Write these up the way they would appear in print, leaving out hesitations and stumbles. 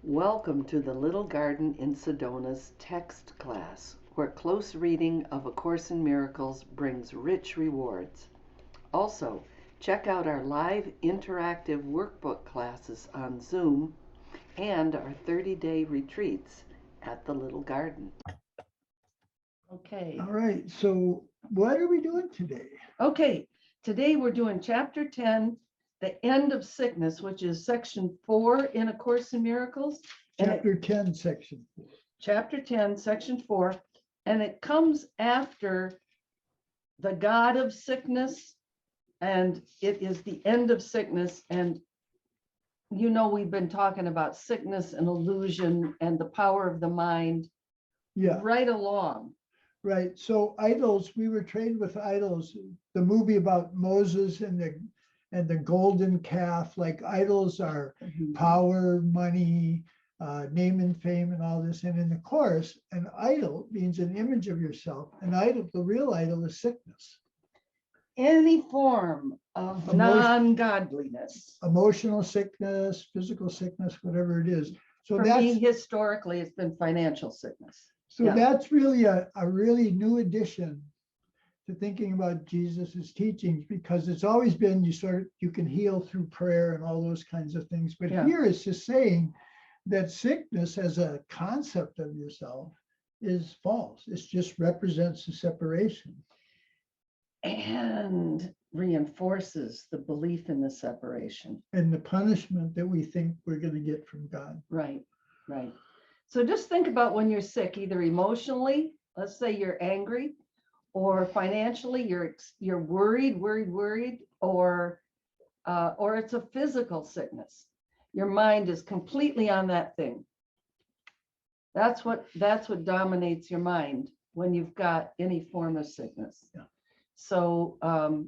Welcome to the Little Garden in Sedona's text class, where close reading of A Course in Miracles brings rich rewards. Also, check out our live interactive workbook classes on Zoom and our 30-day retreats at the Little Garden. Okay. All right, so what are we doing today? Okay, today we're doing chapter 10, the end of sickness, which is section 4 in A Course in Miracles. Chapter 10, section 4. Chapter 10, section 4, and it comes after the God of sickness, and it is the end of sickness. And we've been talking about sickness and illusion and the power of the mind right along. Right. So idols, we were trained with idols. The movie about Moses and the golden calf, like idols are power, money, name and fame and all this. And in the Course, an idol means an image of yourself. An idol, the real idol is sickness. Any form of non-godliness. Emotional sickness, physical sickness, whatever it is. So for me, historically, it's been financial sickness. So that's really a really new addition to thinking about Jesus's teachings, because it's always been you can heal through prayer and all those kinds of things. But here it's just saying that sickness as a concept of yourself is false. It just represents the separation. And reinforces the belief in the separation. And the punishment that we think we're going to get from God. Right. So just think about when you're sick, either emotionally, let's say you're angry, or financially, you're worried, or it's a physical sickness. Your mind is completely on that thing. That's what dominates your mind when you've got any form of sickness. Yeah. So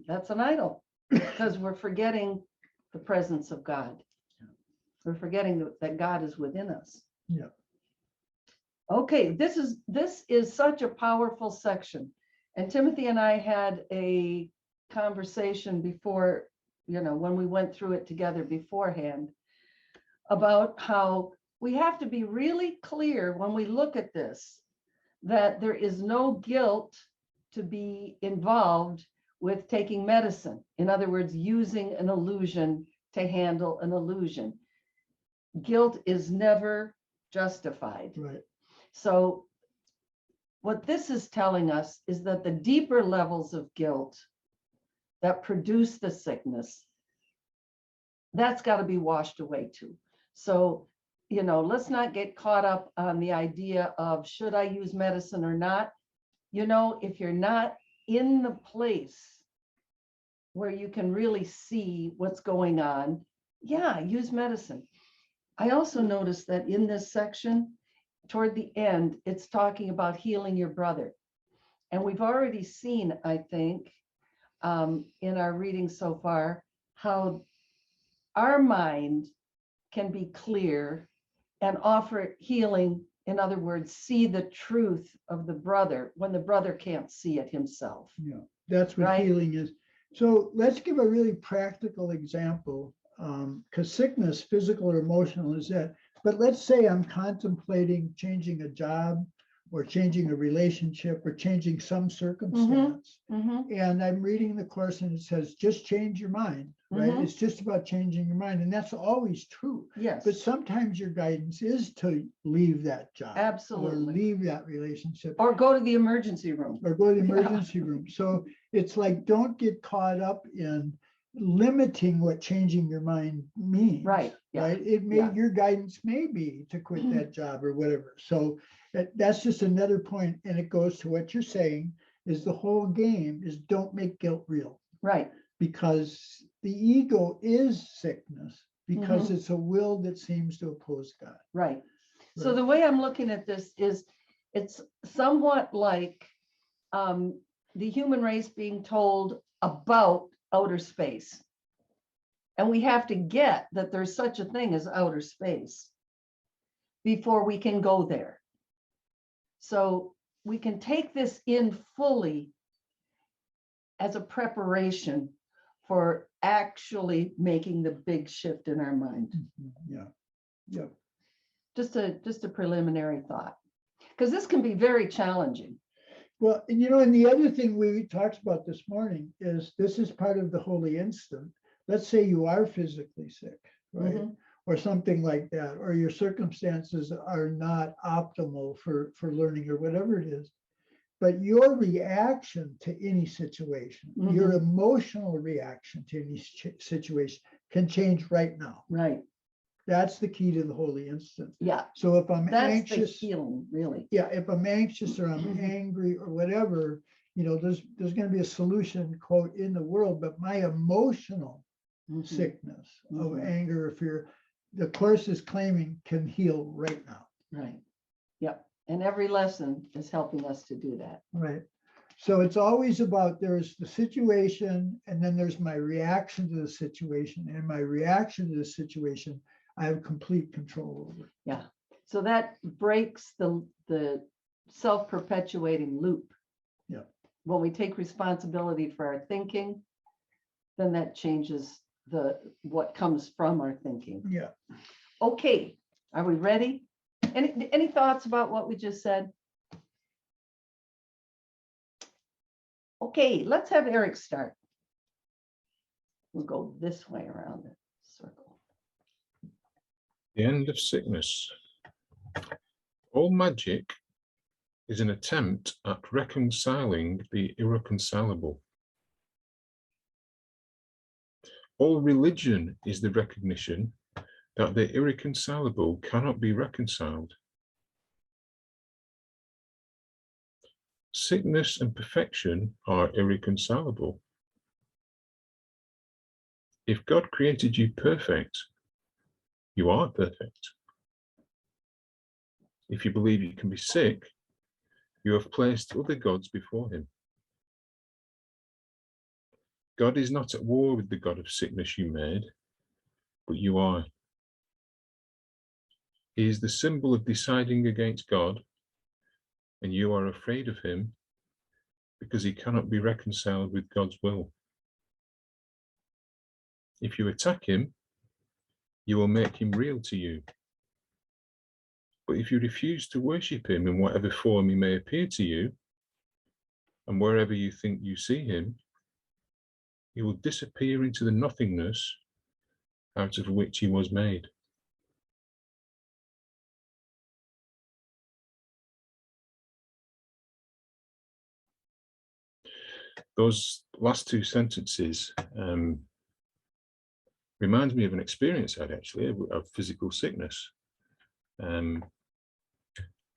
that's an idol, because we're forgetting the presence of God. We're forgetting that God is within us. Yeah. Okay, this is such a powerful section. And Timothy and I had a conversation before, when we went through it together beforehand, about how we have to be really clear when we look at this, that there is no guilt to be involved with taking medicine. In other words, using an illusion to handle an illusion. Guilt is never justified. Right. So what this is telling us is that the deeper levels of guilt that produce the sickness, that's got to be washed away too. So, let's not get caught up on the idea of, should I use medicine or not? If you're not in the place where you can really see what's going on, use medicine. I also noticed that in this section, toward the end, it's talking about healing your brother. And we've already seen, I think, in our reading so far, how our mind can be clear and offer healing. In other words, see the truth of the brother when the brother can't see it himself. Yeah, that's what healing is. So let's give a really practical example, because sickness, physical or emotional, is that. But let's say I'm contemplating changing a job or changing a relationship or changing some circumstance. And I'm reading the Course and it says, just change your mind, right? It's just about changing your mind. And that's always true. Yes. But sometimes your guidance is to leave that job. Absolutely. Or leave that relationship. Or go to the emergency room. Room. So it's like, don't get caught up in limiting what changing your mind means. Right. Your guidance may be to quit that job or whatever. So that's just another point, and it goes to what you're saying is the whole game is don't make guilt real. Right. Because the ego is sickness, because it's a will that seems to oppose God. Right. So the way I'm looking at this is it's somewhat like the human race being told about outer space. And we have to get that there's such a thing as outer space before we can go there. So we can take this in fully as a preparation for actually making the big shift in our mind. Yeah. Just a preliminary thought, because this can be very challenging. Well, and and the other thing we talked about this morning is this is part of the holy instant. Let's say you are physically sick, right? Mhm. Or something like that, or your circumstances are not optimal for learning or whatever it is. But your reaction to any situation, your emotional reaction to any situation can change right now. Right. That's the key to the holy instant. Yeah. So if I'm That's anxious, the healing, really. yeah, if I'm anxious or I'm angry or whatever, there's going to be a solution, quote, in the world, but my emotional sickness of anger or fear, the Course is claiming can heal right now. Right. Yep. And every lesson is helping us to do that. Right. So it's always about there's the situation and then there's my reaction to the situation. And my reaction to the situation, I have complete control over. Yeah. So that breaks the self-perpetuating loop. Yeah. When we take responsibility for our thinking, then that changes what comes from our thinking. Yeah. Okay. Are we ready? Any thoughts about what we just said? Okay, let's have Eric start. We'll go this way around the circle. The end of sickness. All magic is an attempt at reconciling the irreconcilable. All religion is the recognition that the irreconcilable cannot be reconciled. Sickness and perfection are irreconcilable. If God created you perfect, you are perfect. If you believe you can be sick, you have placed other gods before him. God is not at war with the God of sickness you made, but you are. He is the symbol of deciding against God, and you are afraid of him because he cannot be reconciled with God's will. If you attack him, you will make him real to you. But if you refuse to worship him in whatever form he may appear to you, and wherever you think you see him, he will disappear into the nothingness out of which he was made. Those last two sentences reminds me of an experience I had actually of physical sickness. I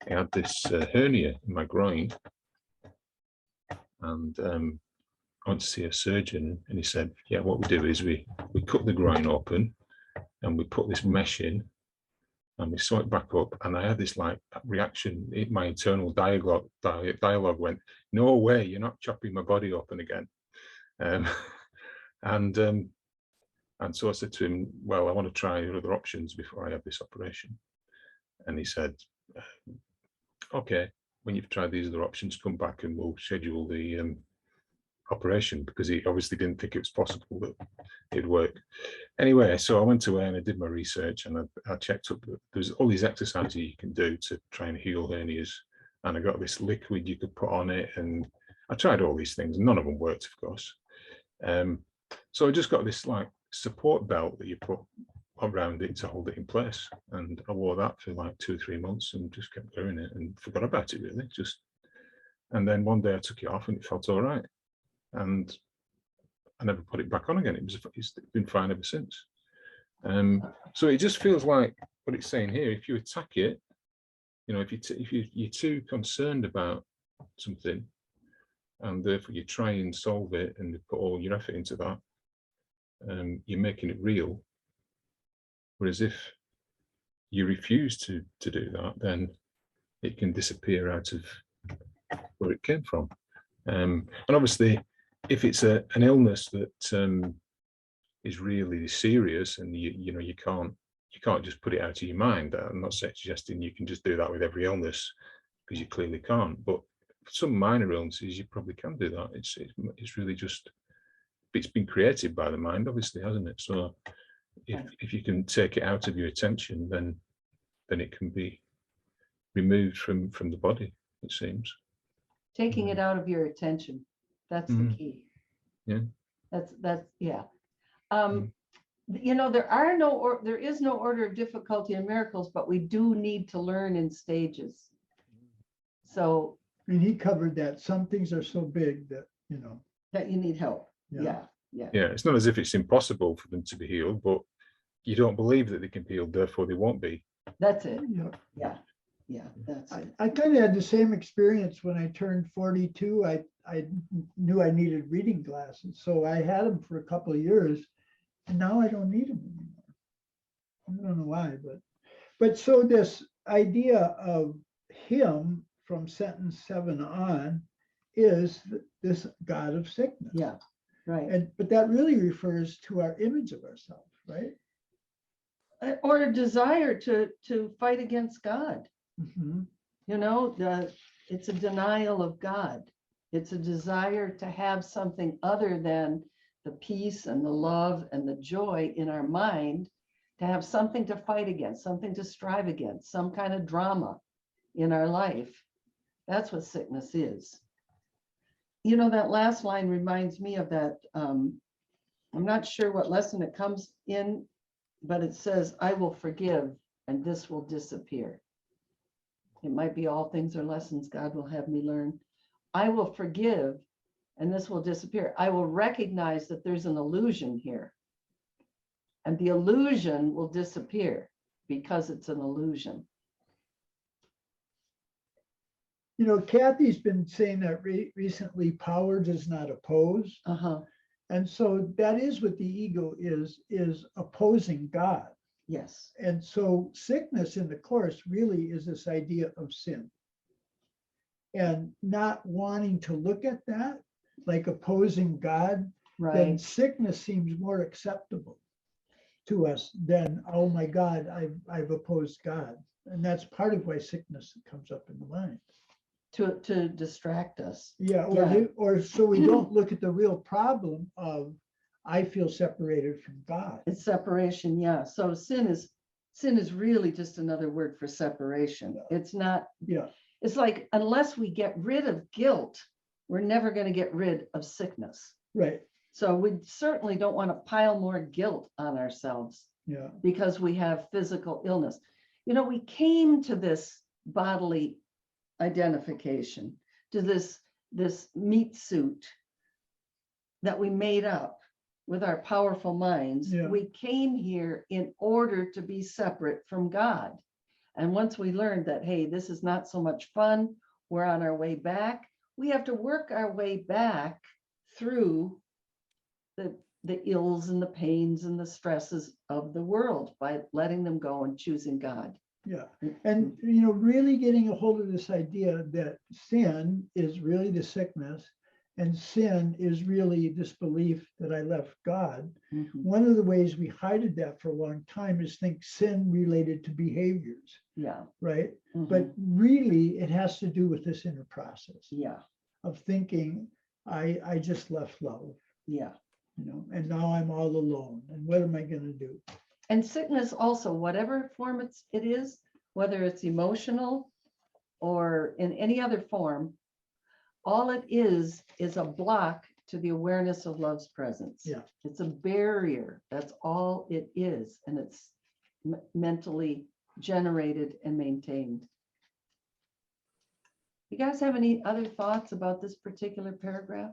had this hernia in my groin, and I went to see a surgeon, and he said, yeah, what we do is we cut the groin open and we put this mesh in and we sew it back up. And I had this like reaction, my internal dialogue went, no way, you're not chopping my body open again. And so I said to him, well, I want to try other options before I have this operation. And he said, okay, when you've tried these other options, come back and we'll schedule the operation, because he obviously didn't think it was possible that it'd work. Anyway, so I went away and I did my research, and I checked up. There's all these exercises you can do to try and heal hernias. And I got this liquid you could put on it, and I tried all these things. None of them worked, of course. So I just got this like support belt that you put around it to hold it in place, and I wore that for like 2 or 3 months and just kept doing it and forgot about it really. And then one day I took it off and it felt all right, and I never put it back on again. It's been fine ever since. So it just feels like what it's saying here. If you attack it, if you're too concerned about something, and therefore you try and solve it and you put all your effort into that, you're making it real. Whereas if you refuse to do that, then it can disappear out of where it came from. And obviously, if it's an illness that is really serious, and you can't just put it out of your mind. I'm not suggesting you can just do that with every illness, because you clearly can't. But for some minor illnesses, you probably can do that. It's really just, it's been created by the mind, obviously, hasn't it? So if you can take it out of your attention, then then it can be removed from the body, it seems. Taking it out of your attention. That's the key. Yeah. That's yeah. You know, there is no order of difficulty in miracles, but we do need to learn in stages. So, And he covered that. Some things are so big that, you know. that you need help. Yeah. Yeah, it's not as if it's impossible for them to be healed, but you don't believe that they can be healed, therefore they won't be. That's it. Yeah. Yeah, that's it. I kind of had the same experience when I turned 42. I knew I needed reading glasses, so I had them for a couple of years, and now I don't need them anymore. I don't know why, but so this idea of him from sentence 7 on is this God of sickness. Yeah, right. But that really refers to our image of ourselves, right? Or a desire to fight against God. Mm-hmm. You know, it's a denial of God. It's a desire to have something other than the peace and the love and the joy in our mind, to have something to fight against, something to strive against, some kind of drama in our life. That's what sickness is. You know, that last line reminds me of that. I'm not sure what lesson it comes in, but it says, I will forgive and this will disappear. It might be all things are lessons God will have me learn. I will forgive and this will disappear. I will recognize that there's an illusion here. And the illusion will disappear because it's an illusion. You know, Kathy's been saying that recently, power does not oppose. And so that is what the ego is opposing God. Yes. And so sickness in the Course really is this idea of sin. And not wanting to look at that, like opposing God, then Right. sickness seems more acceptable to us than, oh my God, I've opposed God. And that's part of why sickness comes up in the mind. To distract us. Yeah, or so we don't look at the real problem of, I feel separated from God. It's separation, yeah. So sin is really just another word for separation. It's not, it's like, unless we get rid of guilt, we're never going to get rid of sickness. Right. So we certainly don't want to pile more guilt on ourselves. Yeah. Because we have physical illness. You know, we came to this bodily identification, to this meat suit that we made up with our powerful minds. Yeah. We came here in order to be separate from God. And once we learned that, hey, this is not so much fun, we're on our way back, we have to work our way back through the ills and the pains and the stresses of the world by letting them go and choosing God. Yeah. And, you know, really getting a hold of this idea that sin is really the sickness and sin is really this belief that I left God. One of the ways we hided that for a long time is think sin related to behaviors. Yeah. Right. But really it has to do with this inner process. Yeah. Of thinking, I just left love. Yeah. You know, and now I'm all alone. And what am I going to do? And sickness also, whatever form it is, whether it's emotional or in any other form, all it is a block to the awareness of love's presence. Yeah. It's a barrier. That's all it is. And it's mentally generated and maintained. You guys have any other thoughts about this particular paragraph?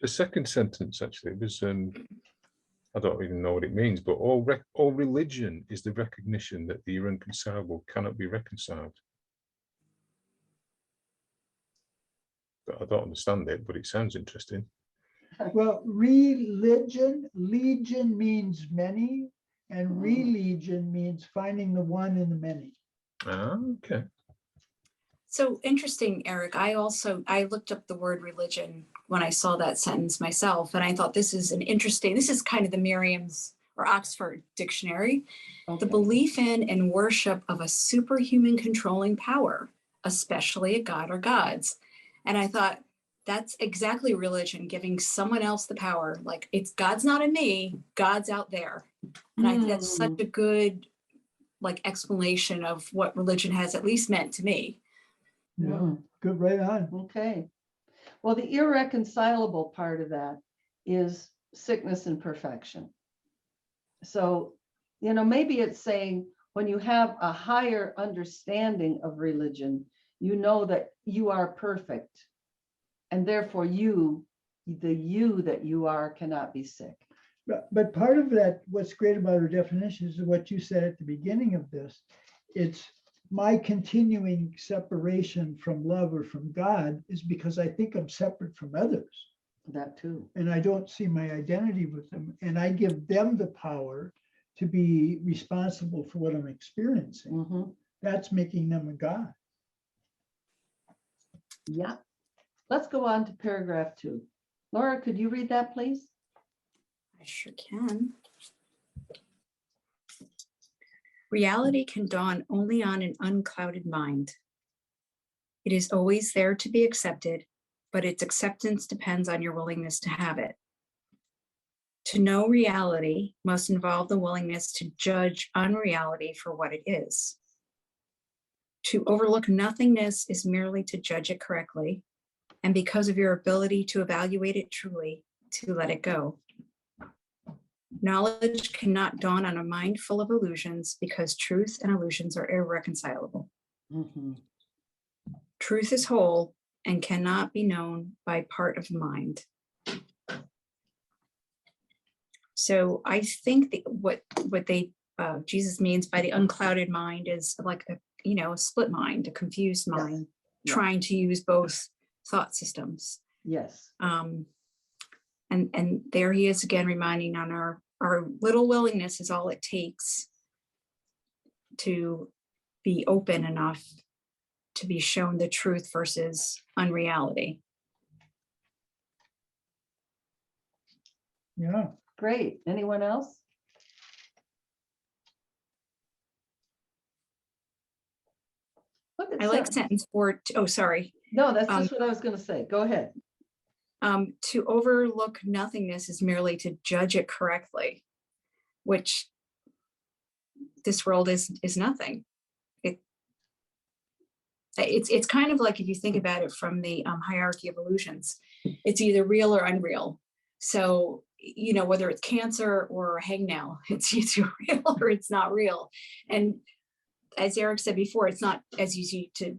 The second sentence actually was, I don't even know what it means, but all religion is the recognition that the irreconcilable cannot be reconciled. But I don't understand it, but it sounds interesting. Well, legion means many, and religion means finding the one in the many. Ah, okay. So interesting, Eric. I looked up the word religion when I saw that sentence myself, and I thought this is kind of the Merriam's or Oxford Dictionary. Okay. The belief in and worship of a superhuman controlling power, especially a god or gods. And I thought that's exactly religion, giving someone else the power. Like, it's God's not in me, God's out there. And I think that's such a good like explanation of what religion has at least meant to me. Yeah, Mm. good, right on. Okay. Well, the irreconcilable part of that is sickness and perfection. So, maybe it's saying when you have a higher understanding of religion, you know that you are perfect. And therefore the you that you are cannot be sick. But part of that, what's great about her definition is what you said at the beginning of this. It's my continuing separation from love or from God is because I think I'm separate from others. That too. And I don't see my identity with them. And I give them the power to be responsible for what I'm experiencing. Mhm. That's making them a God. Yeah. Let's go on to paragraph 2. Laura, could you read that, please? I sure can. Reality can dawn only on an unclouded mind. It is always there to be accepted, but its acceptance depends on your willingness to have it. To know reality must involve the willingness to judge unreality for what it is. To overlook nothingness is merely to judge it correctly, and because of your ability to evaluate it truly, to let it go. Knowledge cannot dawn on a mind full of illusions because truth and illusions are irreconcilable. Mhm. Truth is whole and cannot be known by part of the mind. So I think that what Jesus means by the unclouded mind is like a split mind, a confused mind, Yeah. trying to use both thought systems. Yes. And there he is again reminding on our little willingness is all it takes to be open enough to be shown the truth versus unreality. Yeah. Great. Anyone else? Look at I like Sarah. sentence 4. Oh, sorry. No, that's just what I was going to say. Go ahead. To overlook nothingness is merely to judge it correctly, which this world is nothing. It's kind of like if you think about it from the hierarchy of illusions, it's either real or unreal. So, whether it's cancer or a hangnail, it's either real or it's not real. And as Eric said before, it's not as easy to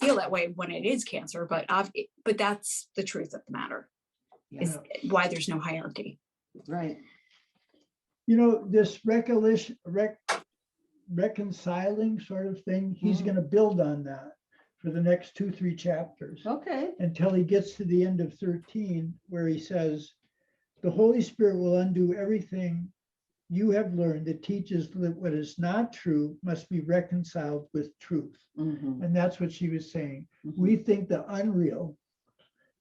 feel that way when it is cancer, but that's the truth of the matter. Yeah. Is why there's no hierarchy. Right. This reconciling sort of thing, he's going to build on that for the next 2-3 chapters. Okay. Until he gets to the end of 13, where he says, the Holy Spirit will undo everything you have learned that teaches that what is not true must be reconciled with truth. Mhm. And that's what she was saying. Mhm. We think the unreal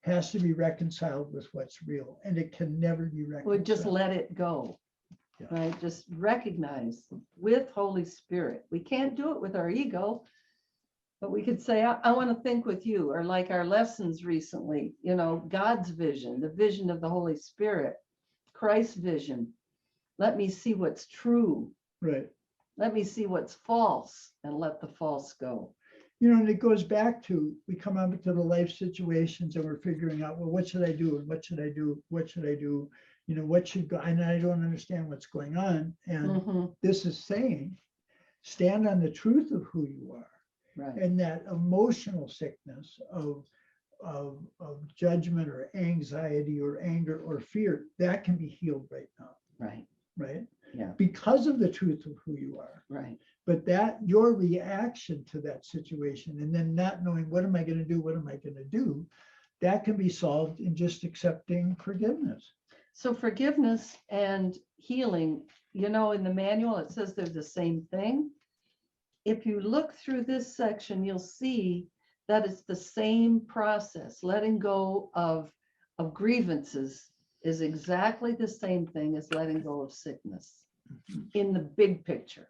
has to be reconciled with what's real, and it can never be reconciled. We just let it go. Yeah. Right? Just recognize with Holy Spirit. We can't do it with our ego, but we could say, I want to think with you, or like our lessons recently, God's vision, the vision of the Holy Spirit, Christ's vision. Let me see what's true. Right. Let me see what's false and let the false go. And it goes back to, we come up to the life situations and we're figuring out, well, what should I do? And what should I do? What should I do? What should go? And I don't understand what's going on. And Mhm. this is saying, stand on the truth of who you are. Right. And that emotional sickness of judgment or anxiety or anger or fear, that can be healed right now. Right. Right. Yeah. Because of the truth of who you are. Right. But that your reaction to that situation and then not knowing what am I going to do? What am I going to do? That can be solved in just accepting forgiveness. So forgiveness and healing, in the manual, it says they're the same thing. If you look through this section, you'll see that it's the same process. Letting go of grievances is exactly the same thing as letting go of sickness in the big picture.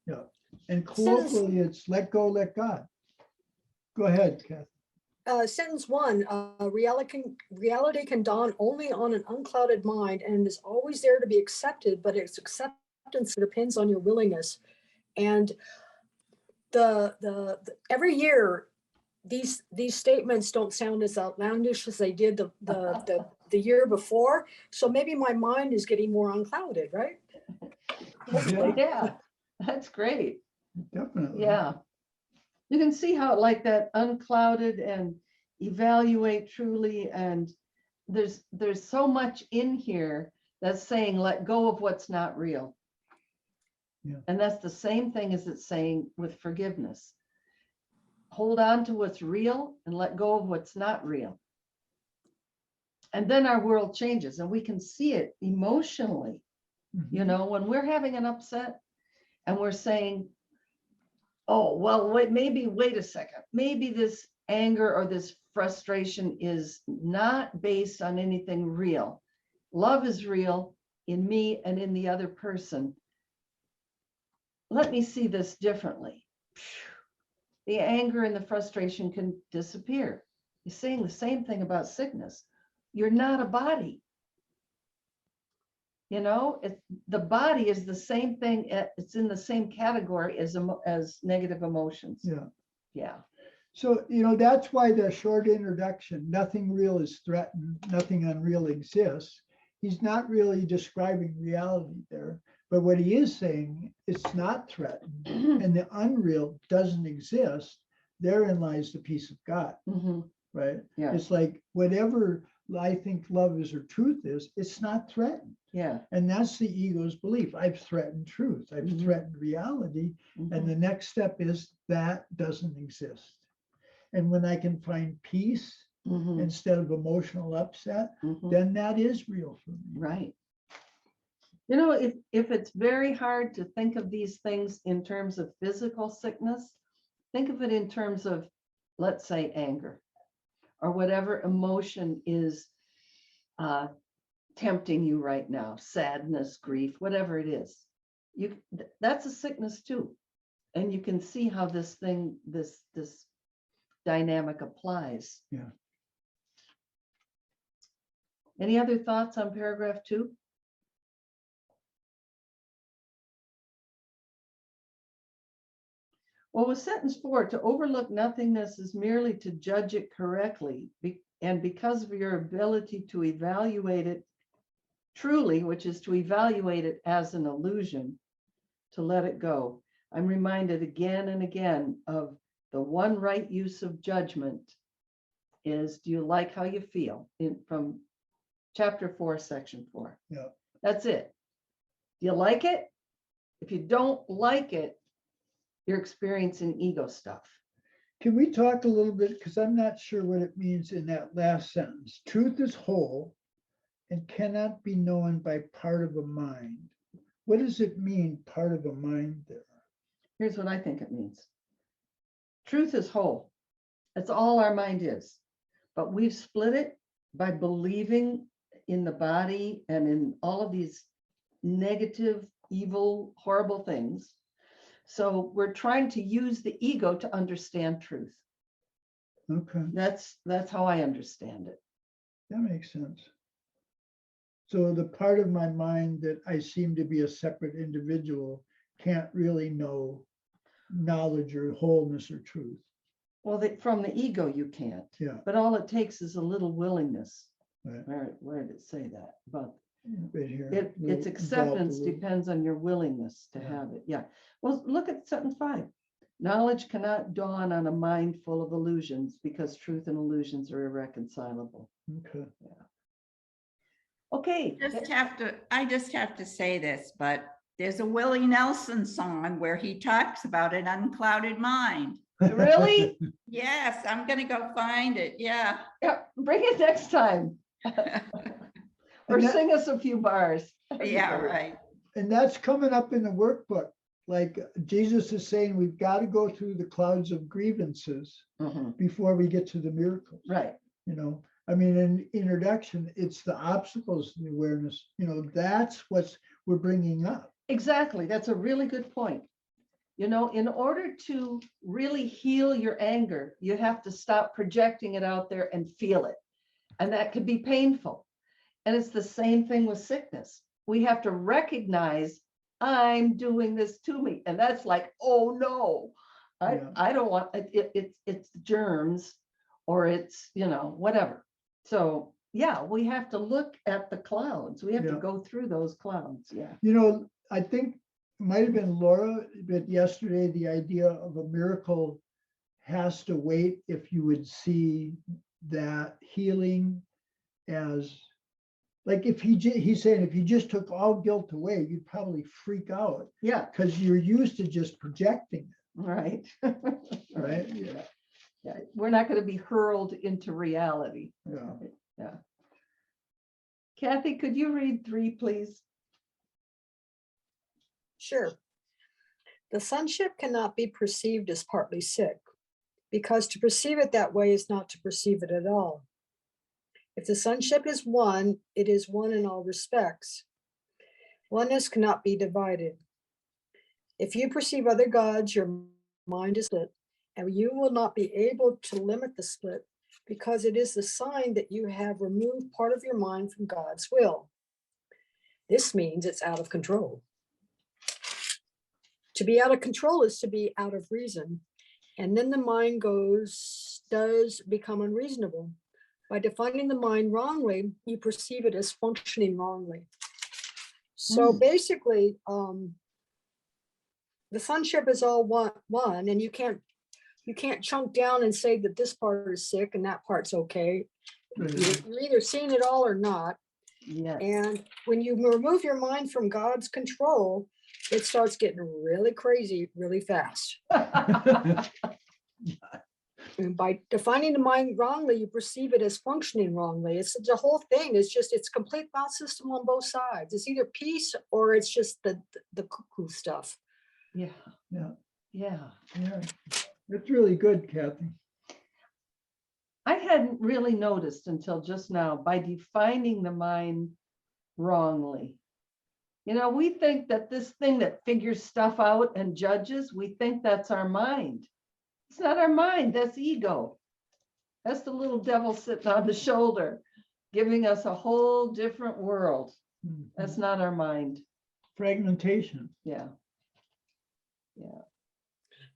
Yeah. And colloquially, it's let go, let God. Go ahead, Kathy. Sentence 1, reality can dawn only on an unclouded mind and is always there to be accepted, but its acceptance depends on your willingness And every year, these statements don't sound as outlandish as they did the year before. So maybe my mind is getting more unclouded, right? Hopefully. Yeah, that's great. Definitely. Yeah. You can see how like that unclouded and evaluate truly, and there's so much in here that's saying let go of what's not real. Yeah. And that's the same thing as it's saying with forgiveness. Hold on to what's real and let go of what's not real. And then our world changes and we can see it emotionally. You know, when we're having an upset and we're saying, oh, well, wait a second. Maybe this anger or this frustration is not based on anything real. Love is real in me and in the other person. Let me see this differently. The anger and the frustration can disappear. He's saying the same thing about sickness. You're not a body. You know, the body is the same thing. It's in the same category as negative emotions. Yeah. Yeah. So, you know, that's why the short introduction, nothing real is threatened, nothing unreal exists. He's not really describing reality there, but what he is saying, it's not threatened and the unreal doesn't exist. Therein lies the peace of God, right? Yeah. It's like whatever I think love is or truth is, it's not threatened. Yeah. And that's the ego's belief. I've threatened truth. I've threatened reality. And the next step is that doesn't exist. And when I can find peace instead of emotional upset, then that is real for me. Right. You know, if it's very hard to think of these things in terms of physical sickness, think of it in terms of, let's say, anger or whatever emotion is tempting you right now, sadness, grief, whatever it is. That's a sickness too. And you can see how this dynamic applies. Yeah. Any other thoughts on paragraph 2? Well, with sentence 4, to overlook nothingness is merely to judge it correctly, and because of your ability to evaluate it truly, which is to evaluate it as an illusion, to let it go. I'm reminded again and again of the one right use of judgment is, do you like how you feel? From chapter 4, section 4. Yeah. That's it. Do you like it? If you don't like it, you're experiencing ego stuff. Can we talk a little bit, because I'm not sure what it means in that last sentence. Truth is whole and cannot be known by part of a mind. What does it mean, part of a mind there? Here's what I think it means. Truth is whole. That's all our mind is. But we've split it by believing in the body and in all of these negative, evil, horrible things. So we're trying to use the ego to understand truth. Okay, That's how I understand it. that makes sense. So the part of my mind that I seem to be a separate individual can't really know knowledge or wholeness or truth. Well, from the ego, you can't. Yeah. But all it takes is a little willingness. Right. Where did it say that? But Right here. its acceptance depends on your willingness to Yeah. have it. Yeah. Well, look at sentence 5. Knowledge cannot dawn on a mind full of illusions because truth and illusions are irreconcilable. Okay. Okay. I just have to say this, but there's a Willie Nelson song where he talks about an unclouded mind. Really? Yes, I'm gonna go find it. Yeah. Yeah. Bring it next time. Or that- sing us a few bars. Yeah, right. And that's coming up in the workbook. Like Jesus is saying, we've got to go through the clouds of grievances before we get to the miracles. Right. You know, I mean, in introduction, it's the obstacles, the awareness, you know, that's what we're bringing up. Exactly. That's a really good point. You know, in order to really heal your anger, you have to stop projecting it out there and feel it. And that could be painful. And it's the same thing with sickness. We have to recognize I'm doing this to me. And that's like, oh no, Yeah. I don't want it's germs or it's, whatever. So yeah, we have to look at the clouds. We have to Yeah. go through those clouds. Yeah. I think it might have been Laura, but yesterday, the idea of a miracle has to wait if you would see that healing as, like, if he's saying, if you just took all guilt away, you'd probably freak out Yeah. because you're used to just projecting Right. it, right? Yeah. Yeah. We're not going to be hurled into reality. Yeah. Yeah. Kathy, could you read 3, please? Sure. The sonship cannot be perceived as partly sick, because to perceive it that way is not to perceive it at all. If the sonship is one, it is one in all respects. Oneness cannot be divided. If you perceive other gods, your mind is split, and you will not be able to limit the split, because it is the sign that you have removed part of your mind from God's will. This means it's out of control. To be out of control is to be out of reason, and then the mind does become unreasonable. By defining the mind wrongly, you perceive it as functioning wrongly. So basically, the sonship is all one, and you can't chunk down and say that this part is sick and that part's okay. You're either seeing it all or not. Yes. And when you remove your mind from God's control, it starts getting really crazy really fast. And by defining the mind wrongly, you perceive it as functioning wrongly. It's the whole thing. It's complete thought system on both sides. It's either peace or it's just the cuckoo stuff. Yeah. Yeah. Yeah. Yeah. That's really good, Kathy. I hadn't really noticed until just now, by defining the mind wrongly. We think that this thing that figures stuff out and judges, we think that's our mind. It's not our mind, that's ego. That's the little devil sitting on the shoulder, giving us a whole different world. That's not our mind. Fragmentation. Yeah. Yeah.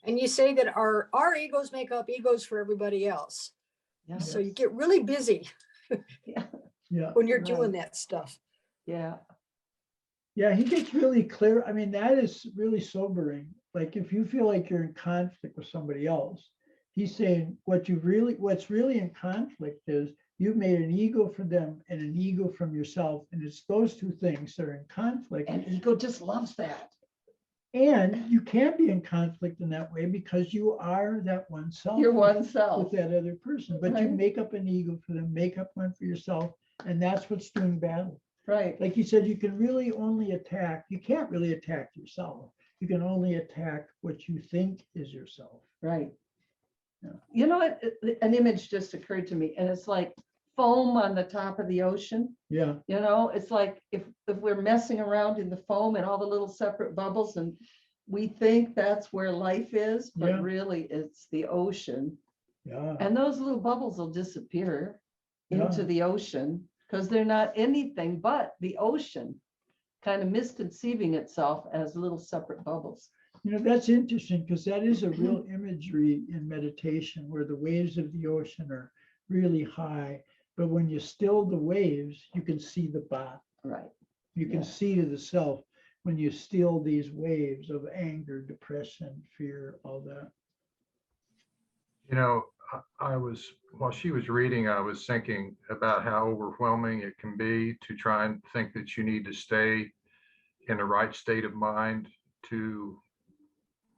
And you say that our egos make up egos for everybody else. Yeah. So you get really busy Yeah. Yeah. when you're Right. doing that stuff. Yeah. Yeah, he gets really clear. I mean, that is really sobering. Like, if you feel like you're in conflict with somebody else, he's saying what's really in conflict is you've made an ego for them and an ego from yourself. And it's those two things that are in conflict. And ego just loves that. And you can't be in conflict in that way because you are that one self. You're one self. with that other person, but you Right. make up an ego for them, make up one for yourself. And that's what's doing battle. Right. Like you said, you can't really attack yourself. You can only attack what you think is yourself. Right. Yeah. What? An image just occurred to me, and it's like foam on the top of the ocean. Yeah. It's like if we're messing around in the foam and all the little separate bubbles, and we think that's where life is, but Yeah. really it's the ocean. Yeah. And those little bubbles will disappear Yeah. into the ocean because they're not anything but the ocean, kind of misconceiving itself as little separate bubbles. That's interesting because that is a real imagery in meditation where the waves of the ocean are really high. But when you still the waves, you can see the bottom. Right. You can Yeah. see to the self when you still these waves of anger, depression, fear, all that. While she was reading, I was thinking about how overwhelming it can be to try and think that you need to stay in the right state of mind to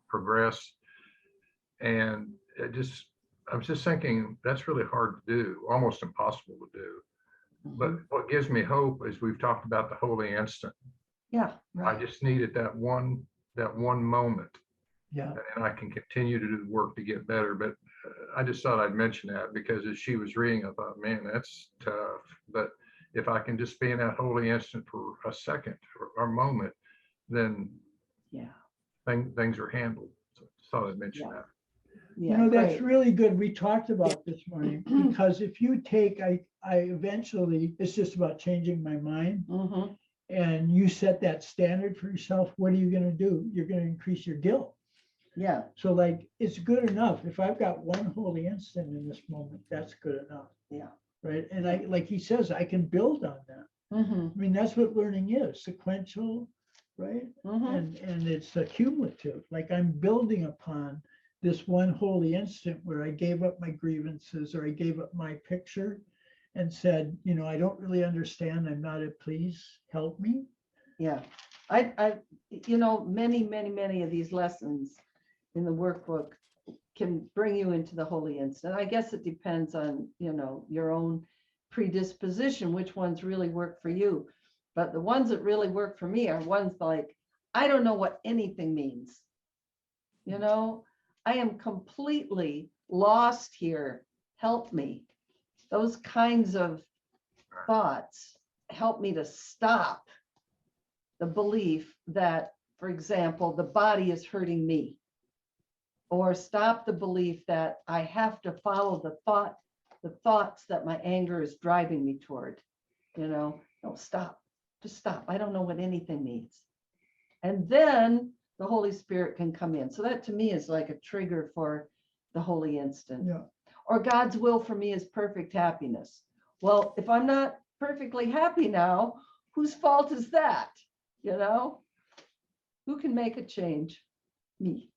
progress. And I was just thinking that's really hard to do, almost impossible to do. But what gives me hope is we've talked about the holy instant. Yeah. I Right. just needed that one moment, Yeah. and I can continue to do the work to get better. But I just thought I'd mention that because as she was reading, I thought, man, that's tough. But if I can just be in that holy instant for a second or a moment, then Yeah. things are handled. So I thought I'd mention Yeah. that. Yeah. That's great. really good. We talked about this morning because if you take, I eventually, it's just about changing my mind. Mhm. and you set that standard for yourself, what are you going to do? You're going to increase your guilt. Yeah, So like, it's good enough. If I've got one holy instant in this moment, that's good enough. yeah. Right. And I, like he says, I can build on that. Mm-hmm, I mean, that's what learning is, sequential, right? mm-hmm. And it's cumulative, like I'm building upon this one holy instant where I gave up my grievances or I gave up my picture and said, you know, I don't really understand. I'm not at peace. Help me. Yeah, you know, many of these lessons in the workbook can bring you into the holy instant. I guess it depends on, you know, your own predisposition, which ones really work for you. But the ones that really work for me are ones like, I don't know what anything means. You know, I am completely lost here. Help me. Those kinds of thoughts help me to stop the belief that, for example, the body is hurting me, or stop the belief that I have to follow the thoughts that my anger is driving me toward. You know, no, stop, just stop. I don't know what anything means. And then the Holy Spirit can come in. So that to me is like a trigger for the holy instant. Yeah. Or God's will for me is perfect happiness. Well, if I'm not perfectly happy now, whose fault is that? You know, who can make a change? Me.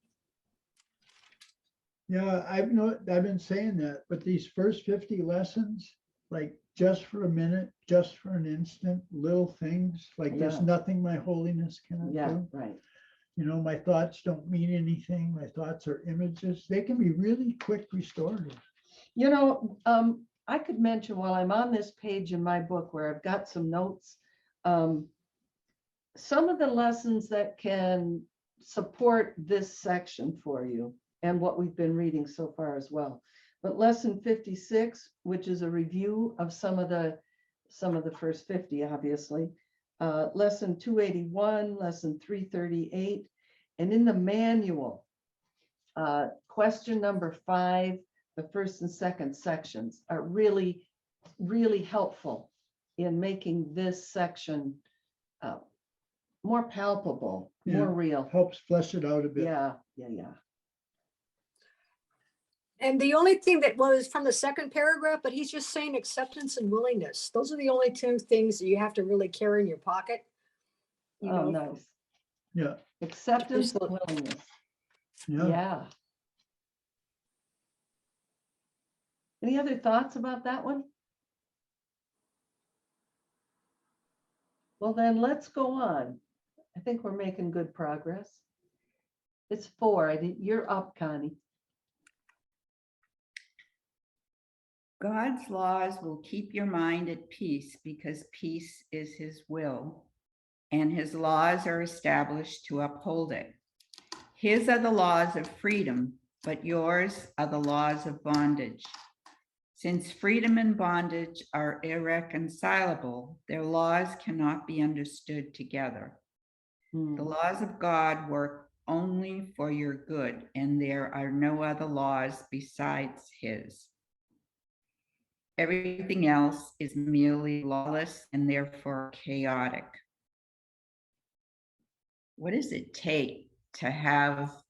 Yeah, I've been saying that, but these first 50 lessons, like just for a minute, just for an instant, little things like there's Yeah. nothing my holiness cannot Yeah, do. right. You know, my thoughts don't mean anything. My thoughts are images. They can be really quick restorative. You know, I could mention while I'm on this page in my book where I've got some notes, some of the lessons that can support this section for you and what we've been reading so far as well. But lesson 56, which is a review of some of the first 50, obviously, lesson 281, lesson 338, and in the manual, question number 5, the first and second sections are really, really helpful in making this section more palpable, Yeah. more real. Helps flesh it out a bit. Yeah. And the only thing that was from the second paragraph, but he's just saying acceptance and willingness. Those are the only two things that you have to really carry in your pocket. You Oh, know, nice. Yeah. Acceptance Just and willingness. Yeah. Yeah. Any other thoughts about that one? Well, then let's go on. I think we're making good progress. It's 4. You're up, Connie. God's laws will keep your mind at peace because peace is his will, and his laws are established to uphold it. His are the laws of freedom, but yours are the laws of bondage. Since freedom and bondage are irreconcilable, their laws cannot be understood together. The laws of God work only for your good, and there are no other laws besides his. Everything else is merely lawless and therefore chaotic. What does it take to have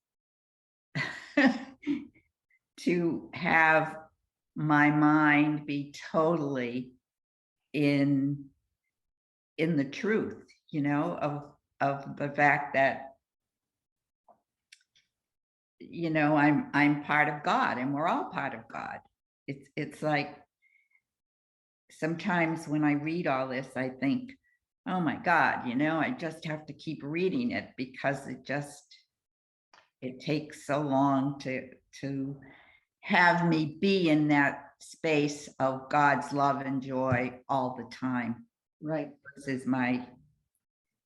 my mind be totally in the truth, you know, of the fact that, you know, I'm part of God and we're all part of God. It's like sometimes when I read all this, I think, oh my God, you know, I just have to keep reading it because it takes so long to have me be in that space of God's love and joy all the time. Right. This is my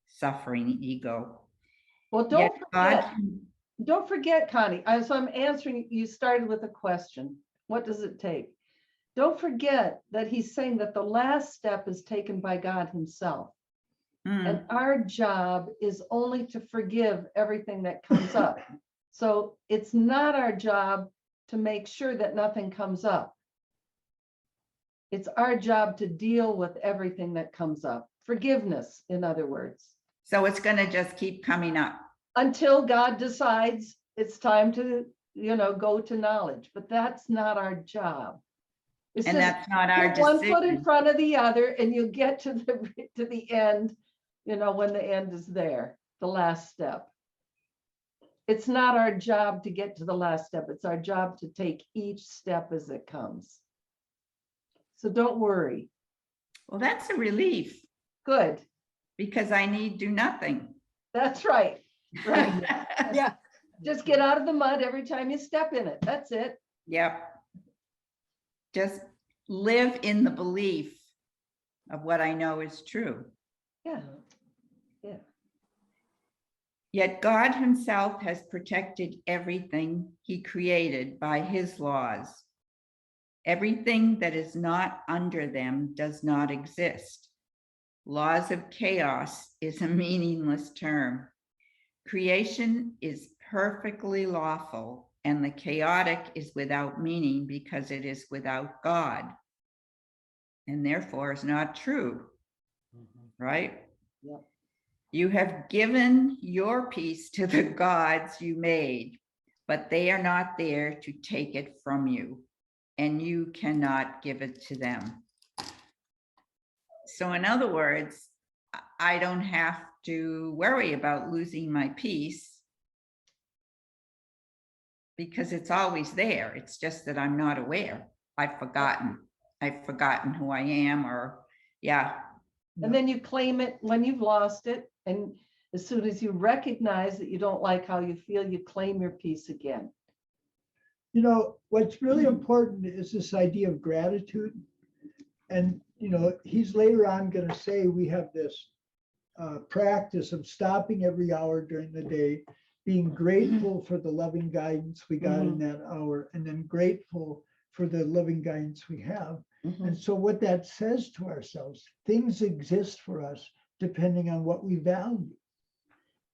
suffering ego. Well, don't forget, Connie. So I'm answering, you started with a question. What does it take? Don't forget that he's saying that the last step is taken by God himself. And our job is only to forgive everything that comes up. So it's not our job to make sure that nothing comes up. It's our job to deal with everything that comes up. Forgiveness, in other words, So it's going to just keep coming up. until God decides it's time to, go to knowledge. But that's not our job. It And says, that's not our put one foot in decision. front of the other, and you get to the end, when the end is there, the last step. It's not our job to get to the last step. It's our job to take each step as it comes. So don't worry. Well, that's a relief Good. because I need do nothing. That's right. Right. Yeah, Just get out of the mud every time you step in it. That's it. Yep. Just live in the belief of what I know is true. Yeah. Yet God himself has protected everything he created by his laws. Everything that is not under them does not exist. Laws of chaos is a meaningless term. Creation is perfectly lawful, and the chaotic is without meaning because it is without God, and therefore is not true, right? Yep. You have given your peace to the gods you made, but they are not there to take it from you, and you cannot give it to them. So in other words, I don't have to worry about losing my peace because it's always there. It's just that I'm not aware. I've forgotten who I am, or yeah. And then you claim it when you've lost it. And as soon as you recognize that you don't like how you feel, you claim your peace again. What's really important is this idea of gratitude. And, he's later on going to say we have this practice of stopping every hour during the day, being grateful for the loving guidance we got in that hour, and then grateful for the loving guidance we have. And so what that says to ourselves, things exist for us depending on what we value.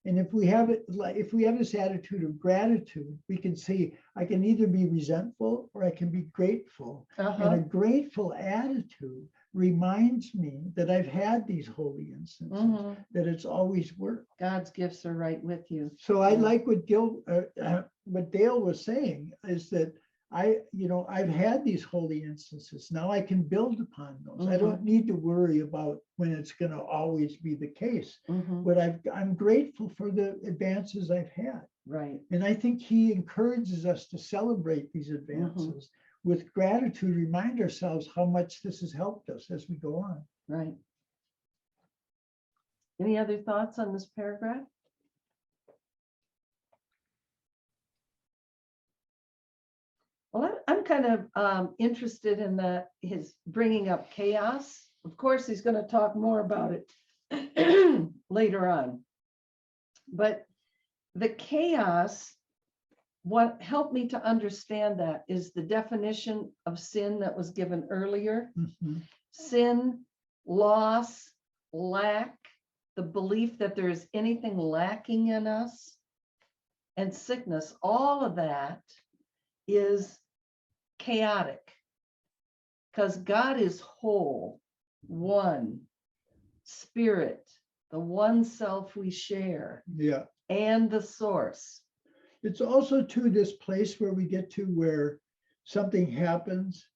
And if we have this attitude of gratitude, we can see I can either be resentful or I can be grateful. And a grateful attitude reminds me that I've had these holy instances, that it's always worked. God's gifts are right with you. So I like what Dale was saying is that I've had these holy instances. Now I can build upon those. I don't need to worry about when it's going to always be the case. But I'm grateful for the advances I've had. Right. And I think he encourages us to celebrate these advances with gratitude, remind ourselves how much this has helped us as we go on. Right. Any other thoughts on this paragraph? Well, I'm kind of interested in that his bringing up chaos. Of course, he's going to talk more about it later on. But the chaos, what helped me to understand that is the definition of sin that was given earlier. Sin, loss, lack, the belief that there is anything lacking in us, and sickness, all of that is chaotic because God is whole, one, spirit, the one self we share, and the source. It's also to this place where we get to where something happens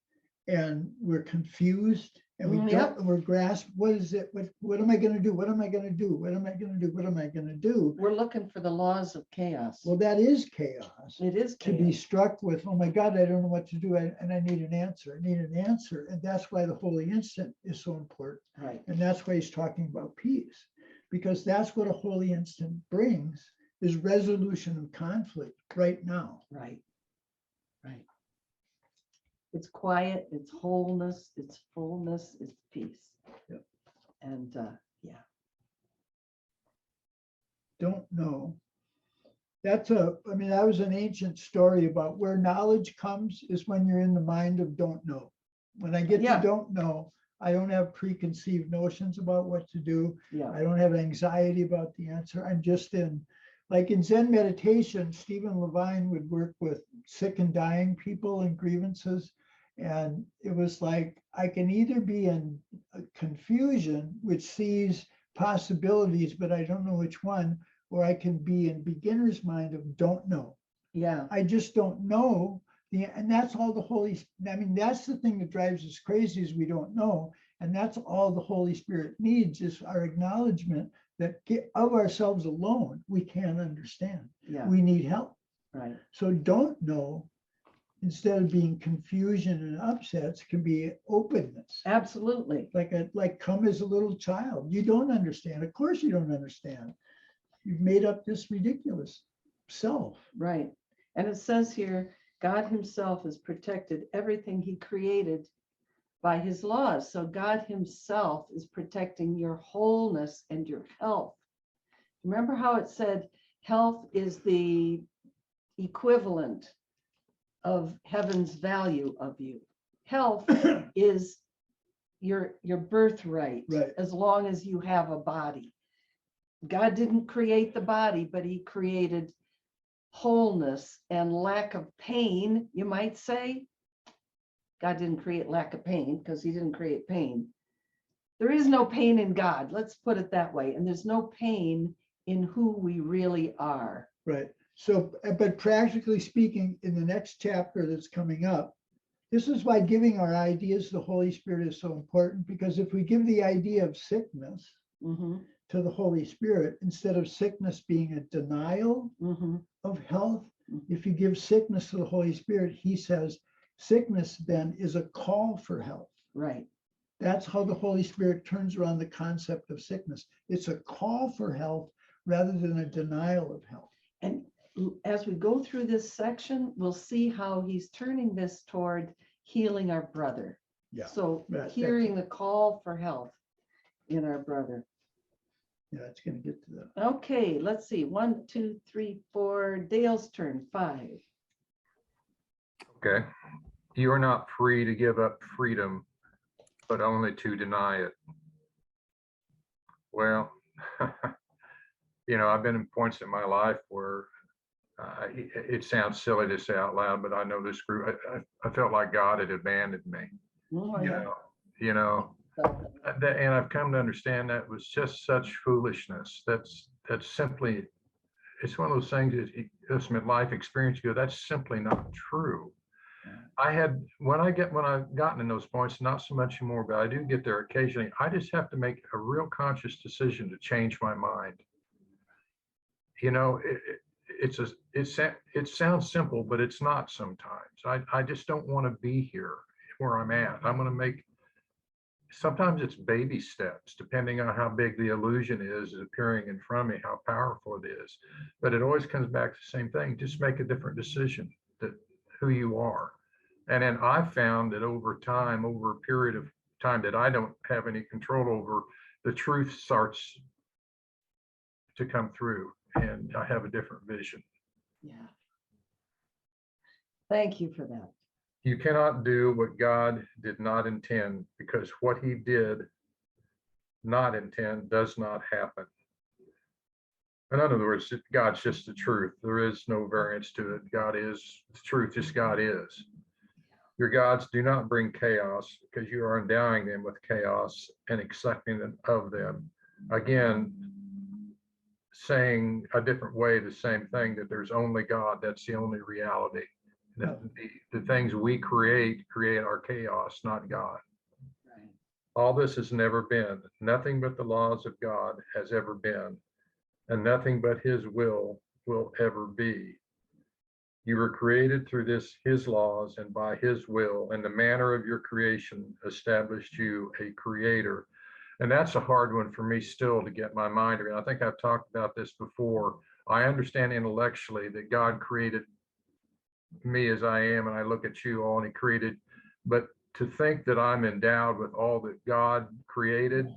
and we're confused and we're grasped. What is it? What am I going to do? What am I going to do? What am I going to do? What am I going to do? We're looking for the laws of chaos. Well, that is chaos. It is to be struck with, oh my God, I don't know what to do. And I need an answer. I need an answer. And that's why the holy instant is so important. Right. And that's why he's talking about peace, because that's what a holy instant brings, is resolution of conflict right now. Right. Right. It's quiet, it's wholeness, it's fullness, it's peace. Yep. And Don't know. That was an ancient story about where knowledge comes is when you're in the mind of don't know. When I get to don't know, I don't have preconceived notions about what to do. I don't have anxiety about the answer. I'm just like in Zen meditation, Stephen Levine would work with sick and dying people and grievances. And it was like, I can either be in confusion, which sees possibilities, but I don't know which one, or I can be in beginner's mind of don't know. Yeah, I just don't know. And that's all the Holy, I mean, that's the thing that drives us crazy is we don't know. And that's all the Holy Spirit needs is our acknowledgement that of ourselves alone, we can't understand. yeah, We need help. right. So don't know, instead of being confusion and upsets, can be openness. Absolutely. Like come as a little child. You don't understand. Of course you don't understand. You've made up this ridiculous self. Right. And it says here, God himself has protected everything he created by his laws. So God himself is protecting your wholeness and your health. Remember how it said health is the equivalent of heaven's value of you. Health is your birthright, Right. as long as you have a body. God didn't create the body, but he created wholeness and lack of pain, you might say. God didn't create lack of pain because he didn't create pain. There is no pain in God, let's put it that way. And there's no pain in who we really are. Right. So, but practically speaking, in the next chapter that's coming up, this is why giving our ideas to the Holy Spirit is so important, because if we give the idea of sickness Mhm, to the Holy Spirit, instead of sickness being a denial mhm, of health, if you give sickness to the Holy Spirit, he says, sickness then is a call for health. right. That's how the Holy Spirit turns around the concept of sickness. It's a call for health rather than a denial of health. And as we go through this section, we'll see how he's turning this toward healing our brother. Yeah. So Right, hearing the call for health in our brother. Yeah, it's going to get to that. Okay, let's see. 1, 2, 3, 4. Dale's turn. 5. Okay. You are not free to give up freedom, but only to deny it. Well, I've been in points in my life where it sounds silly to say out loud, but I know this group, I felt like God had abandoned me, Oh, you yeah. know, you know, and I've come to understand that was just such foolishness. That's simply, it's one of those things that ultimate life experience, you go, that's simply not true. When I've gotten in those points, not so much anymore, but I do get there occasionally. I just have to make a real conscious decision to change my mind. It sounds simple, but it's not sometimes. I just don't want to be here where I'm at. I'm going to make, sometimes it's baby steps, depending on how big the illusion is appearing in front of me, how powerful it is. But it always comes back to the same thing. Just make a different decision, that who you are. And then I've found that over time, over a period of time that I don't have any control over, the truth starts to come through and I have a different vision. Yeah. Thank you for that. You cannot do what God did not intend, because what he did not intend does not happen. In other words, God's just the truth. There is no variance to it. God is the truth, just God is. Your gods do not bring chaos, because you are endowing them with chaos and accepting of them. Again, saying a different way the same thing, that there's only God. That's the only reality. The things we create our chaos, not God. Right. All this has never been. Nothing but the laws of God has ever been, and nothing but his will ever be. You were created through his laws and by his will, and the manner of your creation established you a creator. And that's a hard one for me still to get my mind around. I think I've talked about this before. I understand intellectually that God created me as I am, and I look at you all and he created, but to think that I'm endowed with all that God created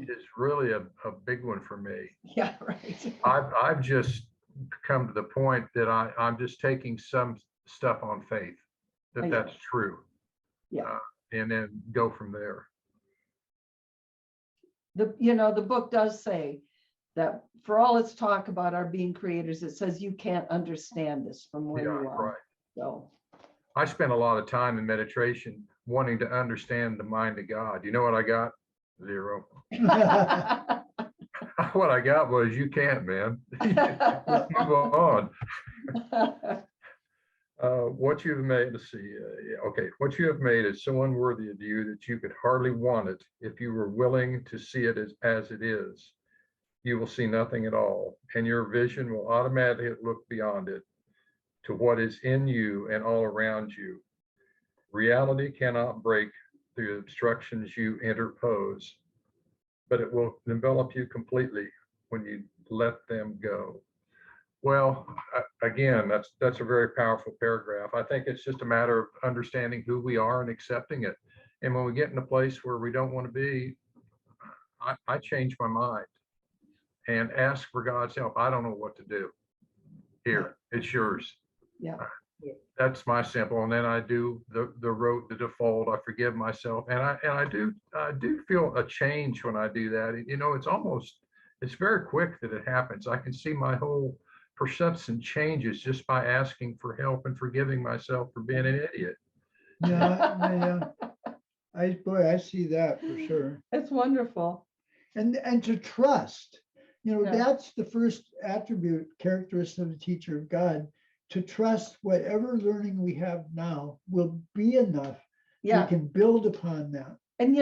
is really a big one for me. Yeah, right. I've just come to the point that I'm just taking some stuff on faith that that's true. Yeah. And then go from there. The book does say that for all its talk about our being creators, it says you can't understand this from where you are. Right. So I spent a lot of time in meditation wanting to understand the mind of God. You know what I got? 0. What I got was, you can't, man. Move on. What you have made, let's see, okay, what you have made is so unworthy of you that you could hardly want it if you were willing to see it as it is. You will see nothing at all, and your vision will automatically look beyond it to what is in you and all around you. Reality cannot break through the obstructions you interpose, but it will envelop you completely when you let them go. Well, again, that's a very powerful paragraph. I think it's just a matter of understanding who we are and accepting it. And when we get in a place where we don't want to be, I change my mind and ask for God's help. I don't know what to do. Here, it's yours. Yeah. That's my simple. And then I do the default. I forgive myself, and I do feel a change when I do that. You know, it's very quick that it happens. I can see my whole perception changes just by asking for help and forgiving myself for being an idiot. Yeah, I see that for sure. It's wonderful. And to trust, Yeah. that's the first attribute, characteristic of the teacher of God, to trust whatever learning we have now will be enough. Yeah. We can build upon that. And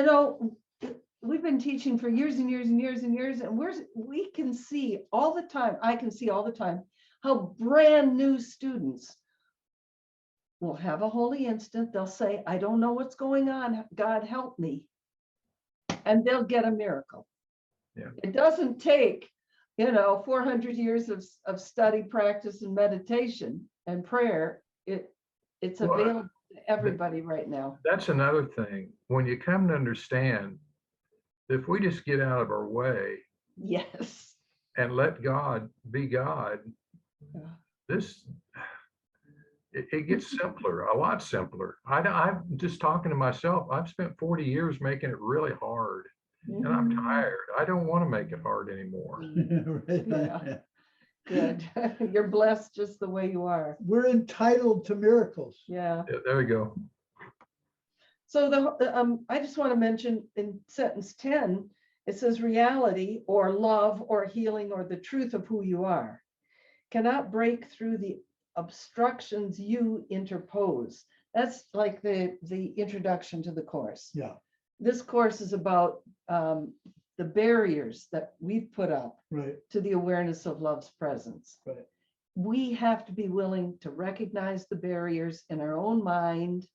we've been teaching for years and years and years and years, and we can see all the time, I can see all the time, how brand new students will have a holy instant. They'll say, I don't know what's going on. God help me. And they'll get a miracle. Yeah. It doesn't take, 400 years of study, practice, and meditation and prayer. It's Well, available to everybody right now. That's another thing. When you come to understand, if we just get out of our way Yes. and let God be God, Yeah. it gets simpler, a lot simpler. I'm just talking to myself. I've spent 40 years making it really hard, and I'm tired. I don't want to make it hard anymore. Yeah. Good. You're blessed just the way you are. We're entitled to miracles. Yeah. Yeah, there we go. So I just want to mention in sentence 10, it says reality or love or healing or the truth of who you are cannot break through the obstructions you interpose. That's like the introduction to the course. Yeah. This course is about the barriers that we've put up Right. to the awareness of love's presence. Right. We have to be willing to recognize the barriers in our own mind.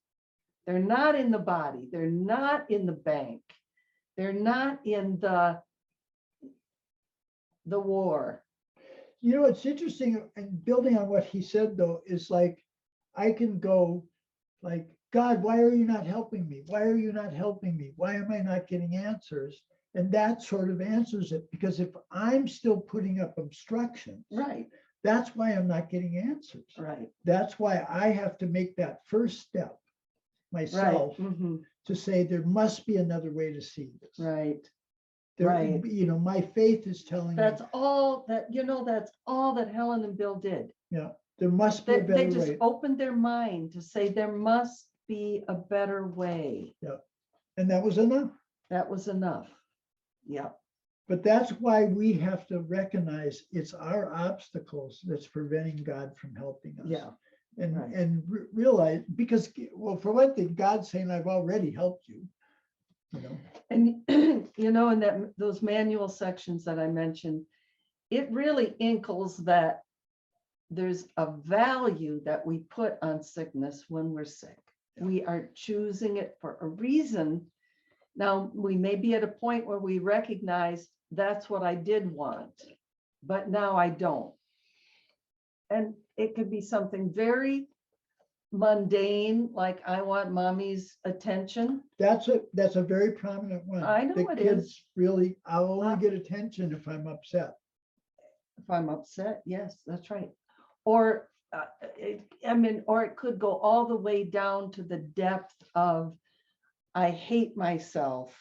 They're not in the body. They're not in the bank. They're not in the war. It's interesting, and building on what he said, though, is like, I can go like, God, why are you not helping me? Why are you not helping me? Why am I not getting answers? And that sort of answers it, because if I'm still putting up obstructions, Right. that's why I'm not getting answers. Right. That's why I have to make that first step myself to say there must be another way to see this. Right. There, Right. My faith is telling That's me all that's all that Helen and Bill did. there must be a They better just way. opened their mind to say there must be a better way. And that was enough. That was enough. Yeah. But that's why we have to recognize it's our obstacles that's preventing God from helping us. Yeah. And Right. realize, because, well, for one thing, God's saying, I've already helped you. And in those manual sections that I mentioned, it really inkles that there's a value that we put on sickness when we're sick. We are choosing it for a reason. Now, we may be at a point where we recognize that's what I did want, but now I don't. And it could be something very mundane, like I want mommy's attention. That's a very prominent one. I know The it kids is. really, I'll only get attention if I'm upset. If I'm upset, yes, that's right. Or or it could go all the way down to the depth of I hate myself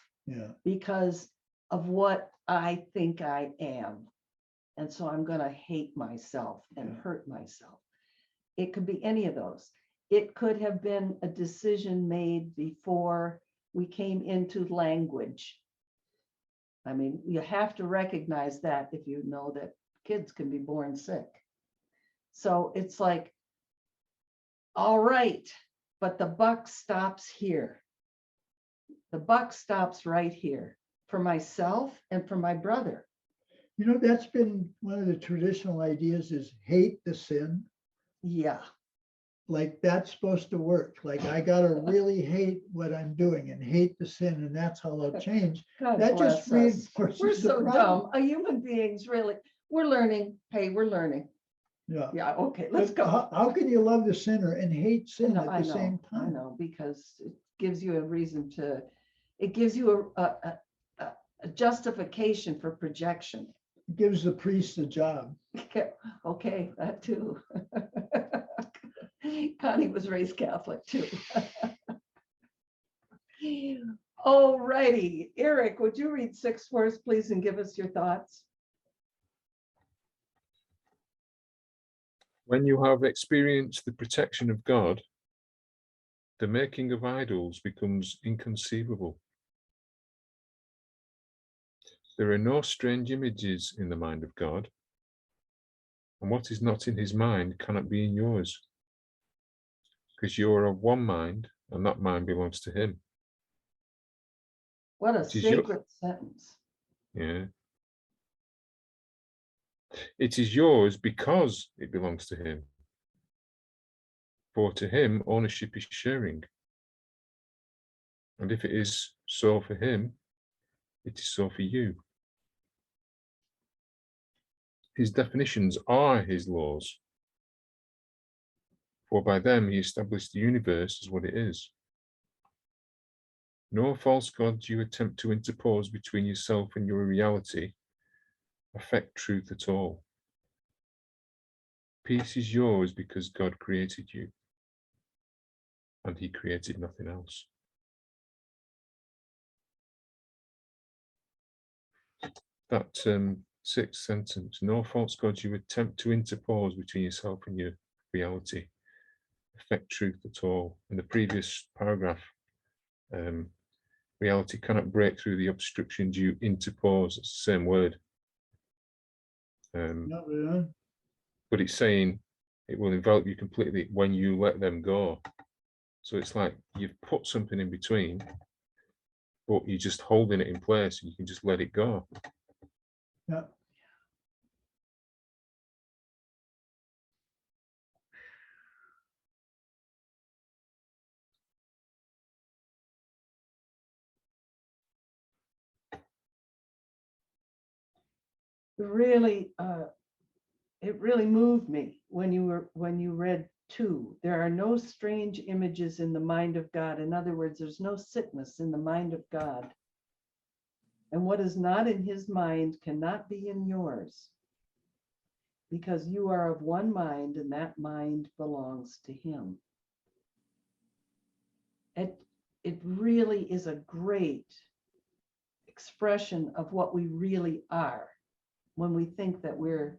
because of what I think I am. And so I'm going to hate myself and hurt myself. It could be any of those. it could have been a decision made before we came into language. I mean, you have to recognize that if you know that kids can be born sick. So it's like, all right, but the buck stops here. The buck stops right here for myself and for my brother. You know, that's been one of the traditional ideas is hate the sin. Yeah. Like that's supposed to work. Like I gotta really hate what I'm doing and hate the sin, and that's how I'll change. God That bless just us. reinforces We're the so problem. dumb. A human beings really, we're learning. Hey, we're learning. Yeah. Yeah, okay, let's But go. how can you love the sinner and hate sin No, at the same I time? know, because it gives you a reason to, it gives you a justification for projection. It gives the priest a job. Okay, that too. Connie was raised Catholic too. All righty, Eric, would you read 6 for us, please, and give us your thoughts? When you have experienced the protection of God, the making of idols becomes inconceivable. There are no strange images in the mind of God, and what is not in his mind cannot be in yours, because you are of one mind, and that mind belongs to him. What a It is your- sacred sentence. Yeah. It is yours because it belongs to him. For to him, ownership is sharing. And if it is so for him, it is so for you. His definitions are his laws, for by them he established the universe as what it is. No false gods you attempt to interpose between yourself and your reality affect truth at all. Peace is yours because God created you, and he created nothing else. That 6th sentence, no false gods you attempt to interpose between yourself and your reality affect truth at all. In the previous paragraph, reality cannot break through the obstructions you interpose. It's the same word. Not really. But it's saying it will envelop you completely when you let them go. So it's like you've put something in between, but you're just holding it in place and you can just let it go. Yeah. Really, it really moved me when you read 2. There are no strange images in the mind of God. In other words, there's no sickness in the mind of God. And what is not in his mind cannot be in yours, because you are of one mind, and that mind belongs to him. It really is a great expression of what we really are when we think that we're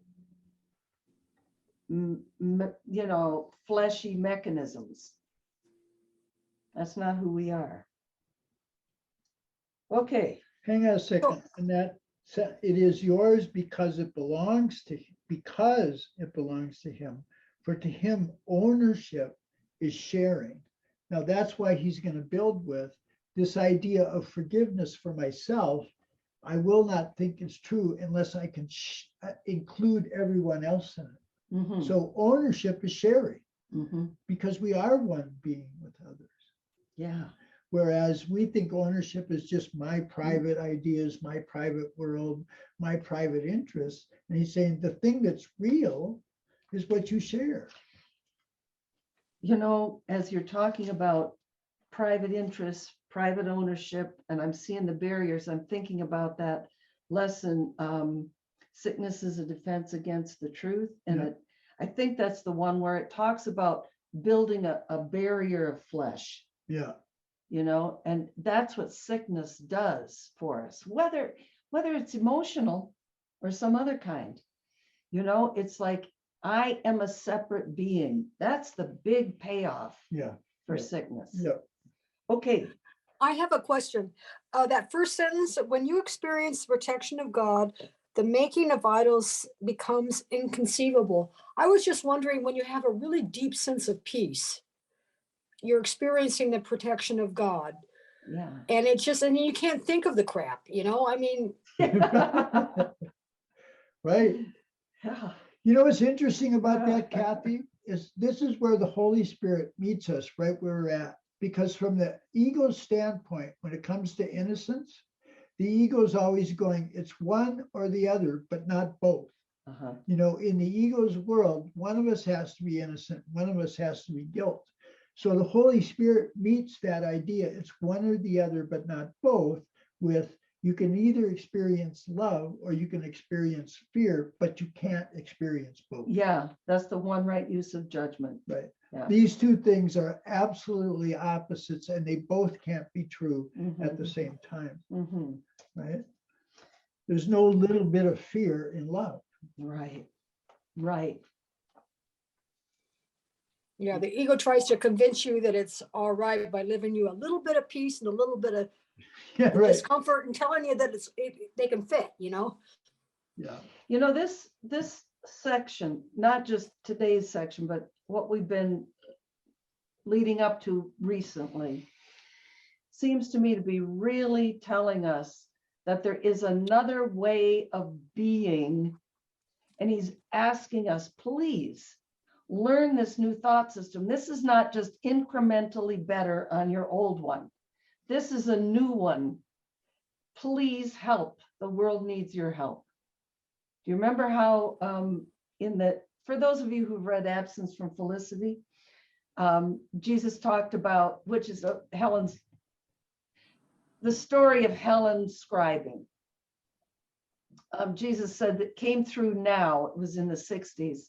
fleshy mechanisms. That's not who we are. Okay. Hang on a second. And that it is yours because it belongs to him. For to him, ownership is sharing. Now that's why he's going to build with this idea of forgiveness for myself. I will not think it's true unless I can include everyone else in it. Mm-hmm. So ownership is sharing, Mm-hmm. because we are one being with others. Yeah. Whereas we think ownership is just my private ideas, my private world, my private interests. And he's saying the thing that's real is what you share. You know, as you're talking about private interests, private ownership, and I'm seeing the barriers, I'm thinking about that lesson, sickness is a defense against the truth. And I think that's the one where it talks about building a barrier of flesh. Yeah. You know, and that's what sickness does for us, whether it's emotional or some other kind. You know, it's like I am a separate being. That's the big payoff Yeah, for yeah. sickness. yeah. Okay, I have a question. That first sentence, when you experience the protection of God, the making of idols becomes inconceivable. I was just wondering, when you have a really deep sense of peace, you're experiencing the protection of God. yeah. And it's just, and you can't think of the crap, you know? I mean, Right. Yeah. You know what's interesting about that, Kathy, is this is where the Holy Spirit meets us right where we're at. Because from the ego's standpoint, when it comes to innocence, the ego is always going, it's one or the other, but not both. Uh-huh. You know, in the ego's world, one of us has to be innocent, one of us has to be guilt. So the Holy Spirit meets that idea. It's one or the other, but not both, with you can either experience love or you can experience fear, but you can't experience both. Yeah, that's the one right use of judgment. Right. Yeah. These two things are absolutely opposites and they both can't be true at the same time, Mhm. right? There's no little bit of fear in love. Right, right. yeah, the ego tries to convince you that it's all right by giving you a little bit of peace and a little bit of Yeah, right. discomfort and telling you that they can fit, you know? Yeah. You know, this section, not just today's section, but what we've been leading up to recently, seems to me to be really telling us that there is another way of being. And he's asking us, please learn this new thought system. This is not just incrementally better on your old one. This is a new one. Please help. The world needs your help. Do you remember how for those of you who've read Absence from Felicity, Jesus talked about, which is the story of Helen scribing. Jesus said that came through now, it was in the 60s,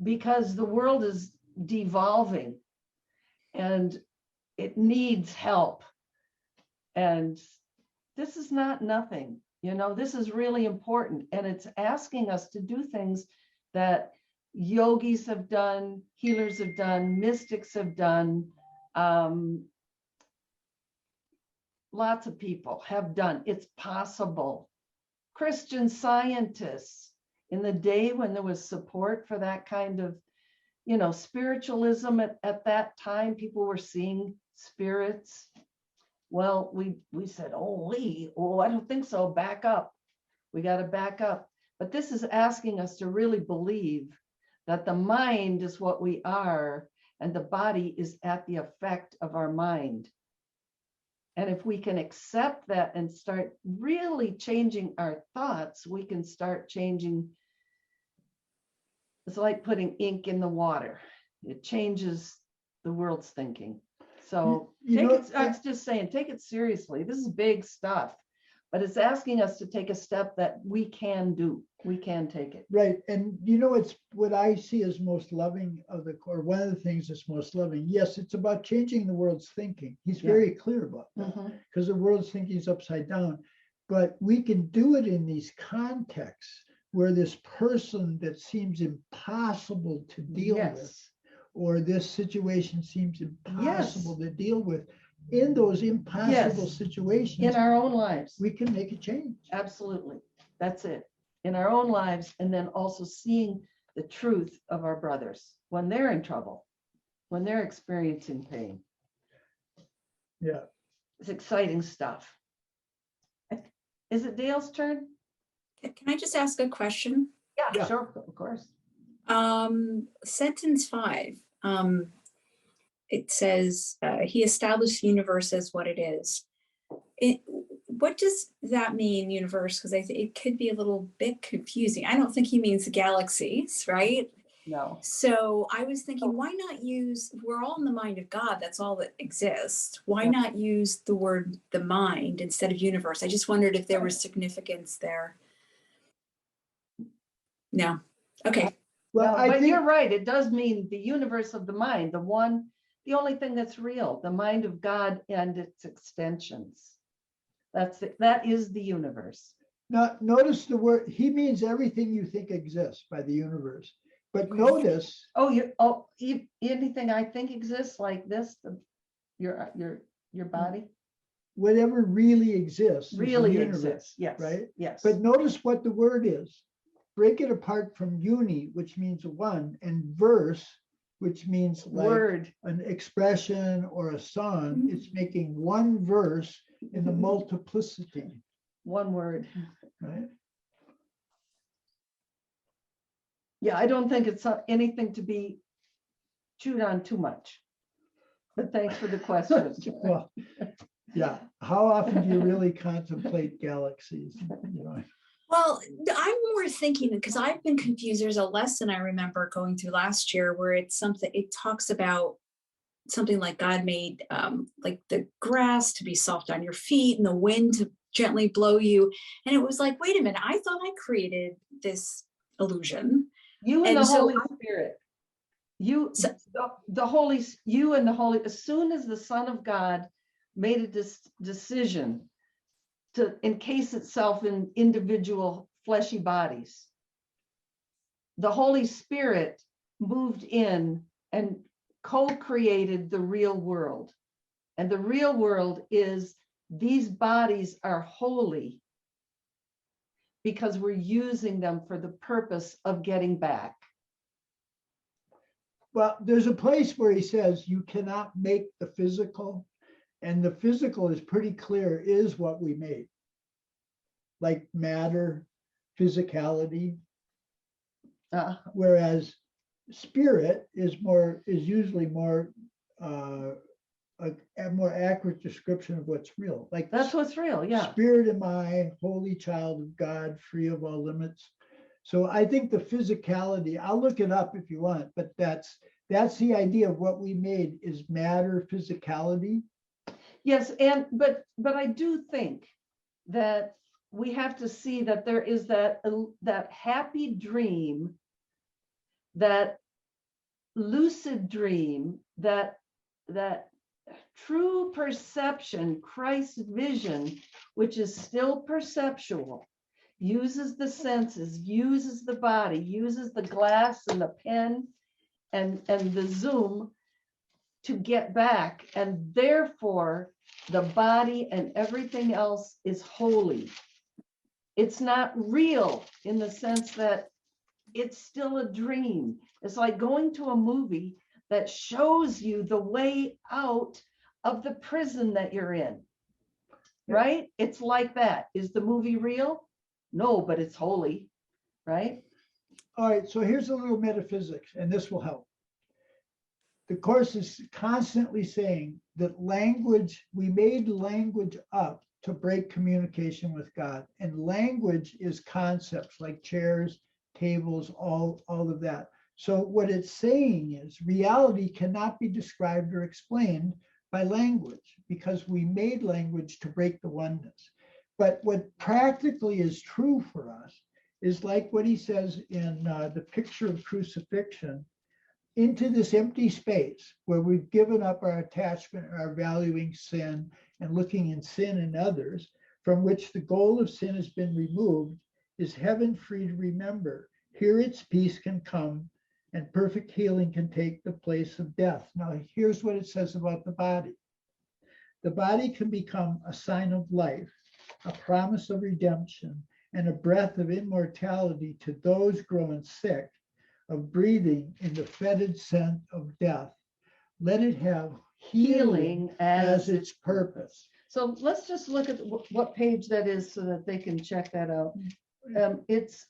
because the world is devolving and it needs help. And this is not nothing, you know, this is really important. And it's asking us to do things that yogis have done, healers have done, mystics have done, lots of people have done. It's possible. Christian Scientists, in the day when there was support for that kind of, you know, spiritualism at that time, people were seeing spirits. Well, we said, oh, I don't think so. Back up. We got to back up. But this is asking us to really believe that the mind is what we are and the body is at the effect of our mind. And if we can accept that and start really changing our thoughts, we can start changing. It's like putting ink in the water. It changes the world's thinking. So I was just saying, take it seriously. This is big stuff, but it's asking us to take a step that we can do. We can take it. Right. And you know, it's what I see as most loving of the core. One of the things that's most loving. Yes, it's about changing the world's thinking. He's very clear about that because the world's thinking is upside down. But we can do it in these contexts where this person that seems impossible to deal with, or this situation seems impossible to deal with, in those impossible situations, in our own lives, we can make a change. Absolutely. That's it. In our own lives, and then also seeing the truth of our brothers when they're in trouble, when they're experiencing pain. Yeah. It's exciting stuff. Is it Dale's turn? Can I just ask a question? Yeah, sure, of course. Sentence 5, it says, he established the universe as what it is. What does that mean, universe? Because it could be a little bit confusing. I don't think he means galaxies, right? No. So I was thinking, why not use, we're all in the mind of God, that's all that exists. Why not use the word the mind instead of universe? I just wondered if there was significance there. No. Okay. Well, No, but you're right. It does mean the universe of the mind, the only thing that's real, the mind of God and its extensions. That is the universe. Now, notice the word, he means everything you think exists by the universe. But notice, Anything I think exists like this, your body whatever really exists. is the really universe, exists. Yes. right? Yes. But notice what the word is. Break it apart from uni, which means one, and verse, which means like word. an expression or a song. It's making one verse in the multiplicity, One word. right? Yeah, I don't think it's anything to be chewed on too much. But thanks for the question. Well, yeah. How often do you really contemplate galaxies? You know, Well, I'm more thinking because I've been confused. There's a lesson I remember going through last year where it talks about something like God made like the grass to be soft on your feet and the wind to gently blow you. And it was like, wait a minute, I thought I created this illusion. You and And the so Holy Spirit. As soon as the Son of God made a decision to encase itself in individual fleshy bodies, the Holy Spirit moved in and co-created the real world. And the real world is these bodies are holy because we're using them for the purpose of getting back. well, there's a place where he says you cannot make the physical, and the physical is pretty clear is what we made, like matter, physicality, whereas spirit is usually more a more accurate description of what's real. Like That's what's real, yeah. Spirit am I, holy child of God, free of all limits. So I think the physicality, I'll look it up if you want, but that's the idea of what we made is matter, physicality. Yes, but I do think that we have to see that there is that happy dream, that lucid dream, that true perception, Christ's vision, which is still perceptual, uses the senses, uses the body, uses the glass and the pen and the zoom to get back. And therefore, the body and everything else is holy. It's not real in the sense that it's still a dream. It's like going to a movie that shows you the way out of the prison that you're in, right? It's like that. Is the movie real? No, but it's holy, right? All right, so here's a little metaphysics, and this will help. The Course is constantly saying that language, we made language up to break communication with God. And language is concepts like chairs, tables, all of that. So what it's saying is reality cannot be described or explained by language because we made language to break the oneness. But what practically is true for us is like what he says in the picture of crucifixion, into this empty space where we've given up our attachment, our valuing sin and looking in sin in others, from which the goal of sin has been removed, is heaven free to remember. Here its peace can come and perfect healing can take the place of death. Now, here's what it says about the body. The body can become a sign of life, a promise of redemption, and a breath of immortality to those growing sick of breathing in the fetid scent of death. Let it have healing as its purpose. So let's just look at what page that is so that they can check that out. It's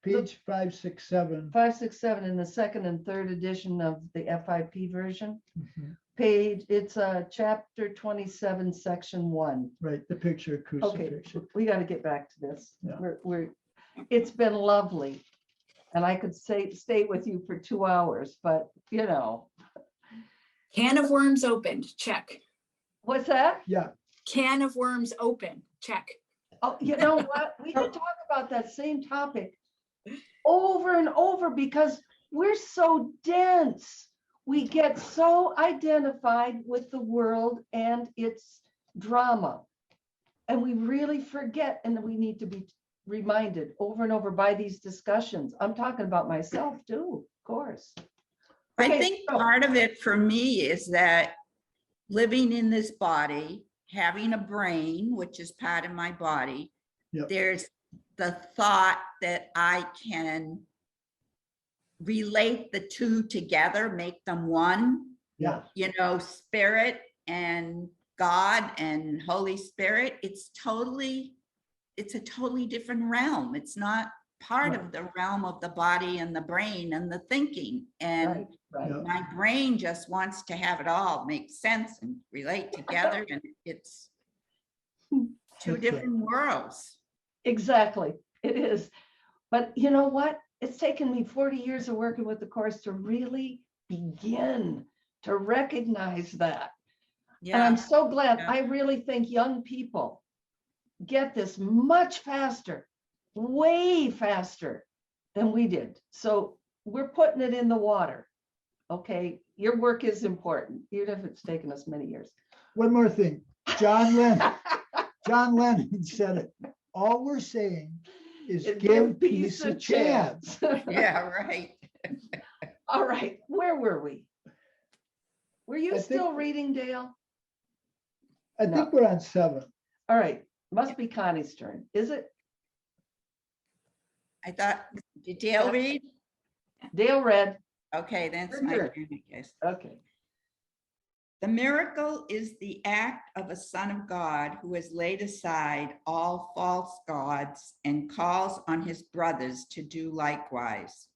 page 567. 567 in the second and third edition of the FIP version. Mhm. It's chapter 27, section 1. Right, the picture of Okay, crucifixion. we got to get back to this. Yeah. It's been lovely. And I could stay with you for 2 hours, but you know. Can of worms opened, check. What's that? Yeah, Can of worms open, check. Oh, you know what? We could talk about that same topic over and over because we're so dense. We get so identified with the world and its drama. And we really forget, and we need to be reminded over and over by these discussions. I'm talking about myself too, of course. I Okay, think so- part of it for me is that living in this body, having a brain, which is part of my body, Yep. there's the thought that I can relate the two together, make them one, Yeah, you know, spirit and God and Holy Spirit. It's a totally different realm. It's not part Right. of the realm of the body and the brain and the thinking. And Right, right. Yeah. my brain just wants to have it all make sense and relate together, and it's two That's right. different worlds. Exactly, it is. But you know what? It's taken me 40 years of working with the course to really begin to recognize that. And I'm Yeah, so glad. Yeah. I really think young people get this much faster, way faster than we did. So we're putting it in the water. Okay, your work is important, even if it's taken us many years. one more thing. John Lennon said it. All we're saying is Give give peace a chance. yeah, right. All right, where were we? Were you I still think- reading, Dale? I think we're on 7. All right, must be Connie's turn. Is it? I thought, did Dale read? Dale read. Okay, that's Your my turn. turn, I guess. Okay. The miracle is the act of a son of God who has laid aside all false gods and calls on his brothers to do likewise.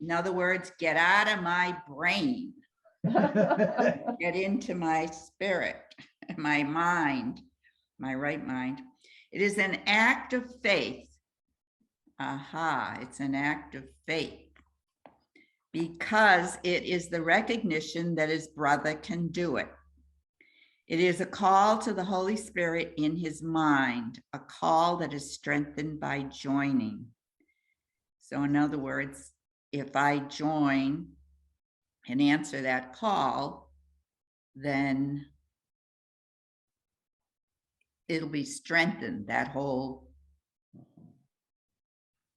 In other words, get out of my brain, get into my spirit, my mind, my right mind. It is an act of faith. Aha, it's an act of faith. Because it is the recognition that his brother can do it. It is a call to the Holy Spirit in his mind, a call that is strengthened by joining. So in other words, if I join and answer that call, then it'll be strengthened. That whole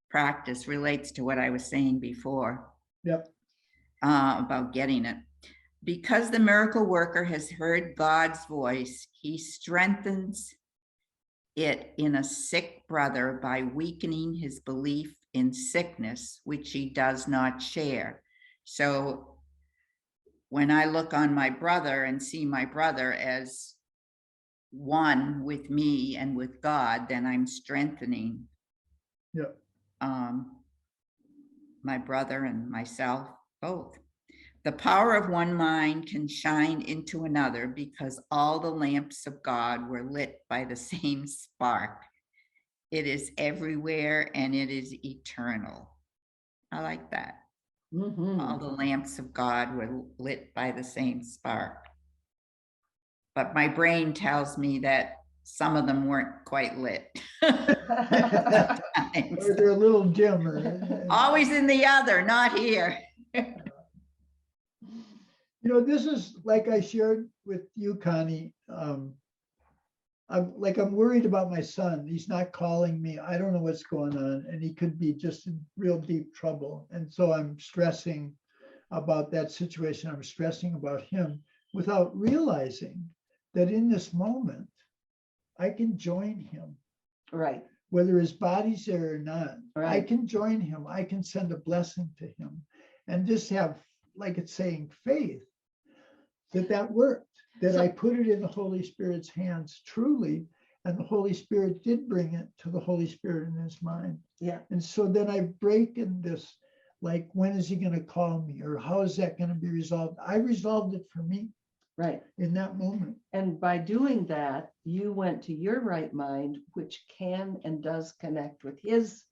practice relates to what I was saying before. Yep. About getting it. Because the miracle worker has heard God's voice, he strengthens it in a sick brother by weakening his belief in sickness, which he does not share. So when I look on my brother and see my brother as one with me and with God, then I'm strengthening Yep. my brother and myself both. The power of one mind can shine into another because all the lamps of God were lit by the same spark. It is everywhere and it is eternal. I like that. Mhm. All the lamps of God were lit by the same spark. But my brain tells me that some of them weren't quite lit. Or they're a little dimmer. Always in the other, not here. You know, this is like I shared with you, Connie. I'm worried about my son. He's not calling me. I don't know what's going on, and he could be just in real deep trouble. And so I'm stressing about that situation. I'm stressing about him without realizing that in this moment, I can join him, Right, whether his body's there or not. I Right. can join him. I can send a blessing to him and just have, like it's saying, faith that worked, that I put it in the Holy Spirit's hands truly, and the Holy Spirit did bring it to the Holy Spirit in his mind. yeah, And so then I break in this, like, when is he going to call me, or how is that going to be resolved? I resolved it for me right. in that moment. And by doing that, you went to your right mind, which can and does connect with his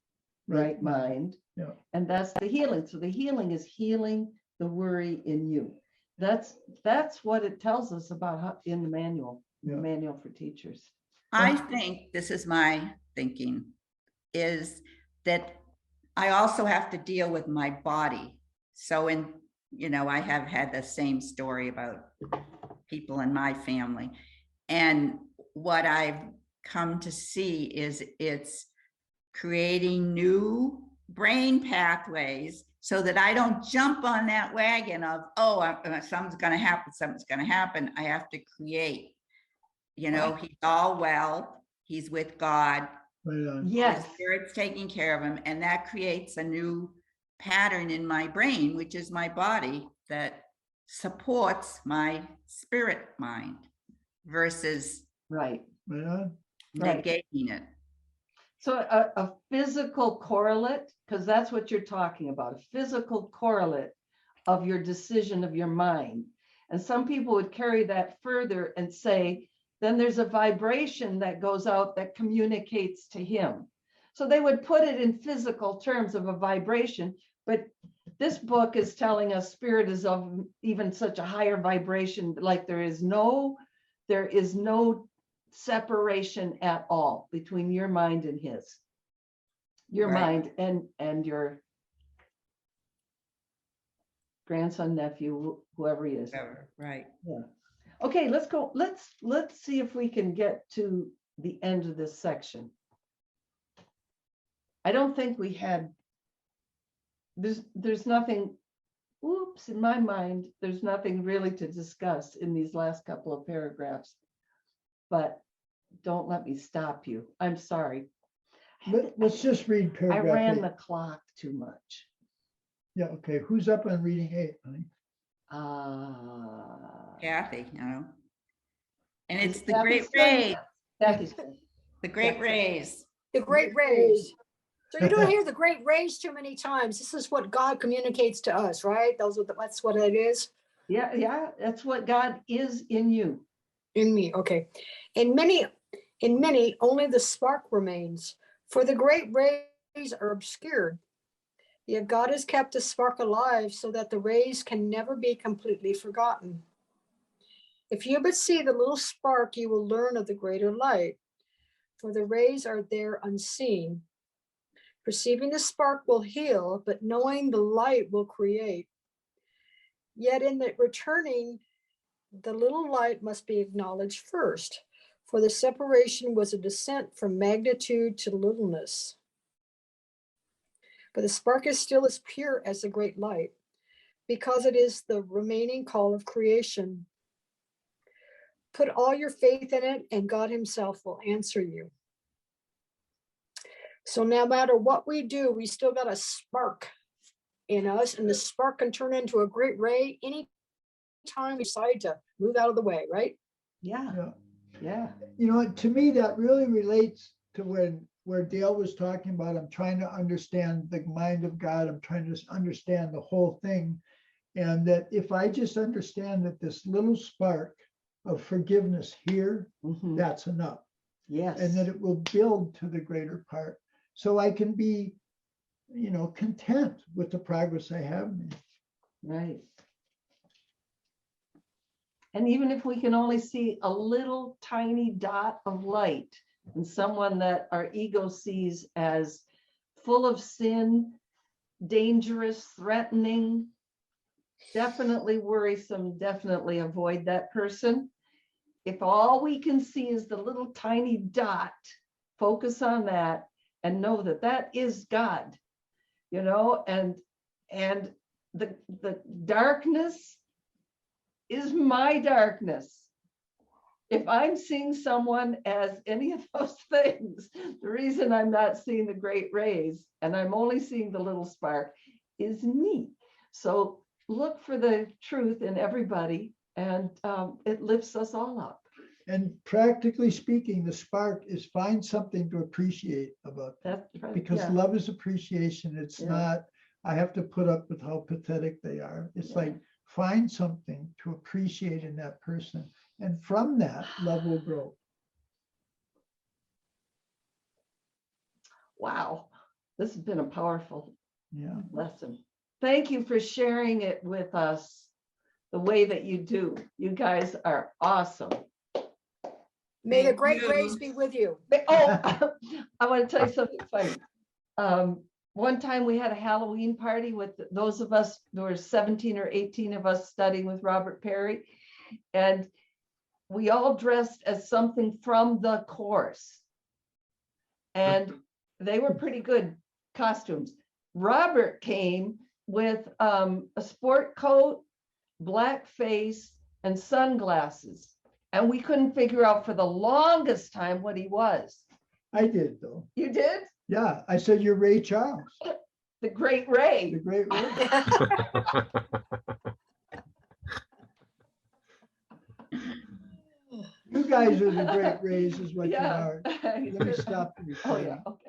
right mind. Yeah. And that's the healing. So the healing is healing the worry in you. That's what it tells us about how, in the manual, Yeah. manual for teachers. I think, this is my thinking, is that I also have to deal with my body. So I have had the same story about people in my family. And what I've come to see is it's creating new brain pathways so that I don't jump on that wagon of, oh, something's going to happen, something's going to happen. I have to create. You know, he's all well, he's with God. Right on. Yes, The Spirit's taking care of him, and that creates a new pattern in my brain, which is my body, that supports my spirit mind versus right. Right on. Right. negating it. So a physical correlate, because that's what you're talking about, a physical correlate of your decision of your mind. And some people would carry that further and say, then there's a vibration that goes out that communicates to him. So they would put it in physical terms of a vibration, but this book is telling us spirit is of even such a higher vibration, like there is no separation at all between your mind and his. Your Right. mind and your grandson, nephew, whoever he is. Whatever, right. Yeah. Okay, let's go. Let's see if we can get to the end of this section. I don't think we had, there's nothing, oops, in my mind, there's nothing really to discuss in these last couple of paragraphs. But don't let me stop you. I'm sorry. Let's just read I paragraph ran 8. the clock too much. Yeah, okay. Who's up on reading 8, honey? Kathy, you know. And Is it's the Kathy's great turn? raise, Kathy's turn. the great raise. The great raise. So you don't hear the great raise too many times. This is what God communicates to us, right? That's what it is. Yeah, that's what God is in you. In me, okay. In many, only the spark remains, for the great rays are obscured. Yet God has kept the spark alive so that the rays can never be completely forgotten. If you but see the little spark, you will learn of the greater light, for the rays are there unseen. Perceiving the spark will heal, but knowing the light will create. Yet in the returning, the little light must be acknowledged first, for the separation was a descent from magnitude to littleness. But the spark is still as pure as the great light, because it is the remaining call of creation. Put all your faith in it, and God himself will answer you. So no matter what we do, we still got a spark in us, and the spark can turn into a great ray anytime we decide to move out of the way, right? Yeah, Yeah. yeah. You know, to me, that really relates to where Dale was talking about, I'm trying to understand the mind of God. I'm trying to understand the whole thing. And that if I just understand that this little spark of forgiveness here, Mhm. that's enough. Yes. And that it will build to the greater part. So I can be, you know, content with the progress I have made. Right. And even if we can only see a little tiny dot of light in someone that our ego sees as full of sin, dangerous, threatening, definitely worrisome, definitely avoid that person. If all we can see is the little tiny dot, focus on that and know that that is God, you know, and the darkness is my darkness. If I'm seeing someone as any of those things, the reason I'm not seeing the great rays and I'm only seeing the little spark is me. So look for the truth in everybody, and it lifts us all up. And practically speaking, the spark is find something to appreciate about them. That's right. Because yeah. love is appreciation. It's Yeah. not, I have to put up with how pathetic they are. It's Yeah. like, find something to appreciate in that person. And from that, love will grow. Wow, this has been a powerful Yeah. lesson. Thank you for sharing it with us the way that you do. You guys are awesome. May the Thank great you. rays be with you. Oh, I want to tell you something funny. One time we had a Halloween party with those of us, there were 17 or 18 of us studying with Robert Perry, and we all dressed as something from the course. And They were pretty good costumes. Robert came with a sport coat, black face, and sunglasses. And we couldn't figure out for the longest time what he was. I did though. You did? Yeah, I said, you're Ray Charles, The Great the Ray. great Ray. You guys are the great Rays is what you Yeah. are. Let me stop the Oh, recording. yeah, okay.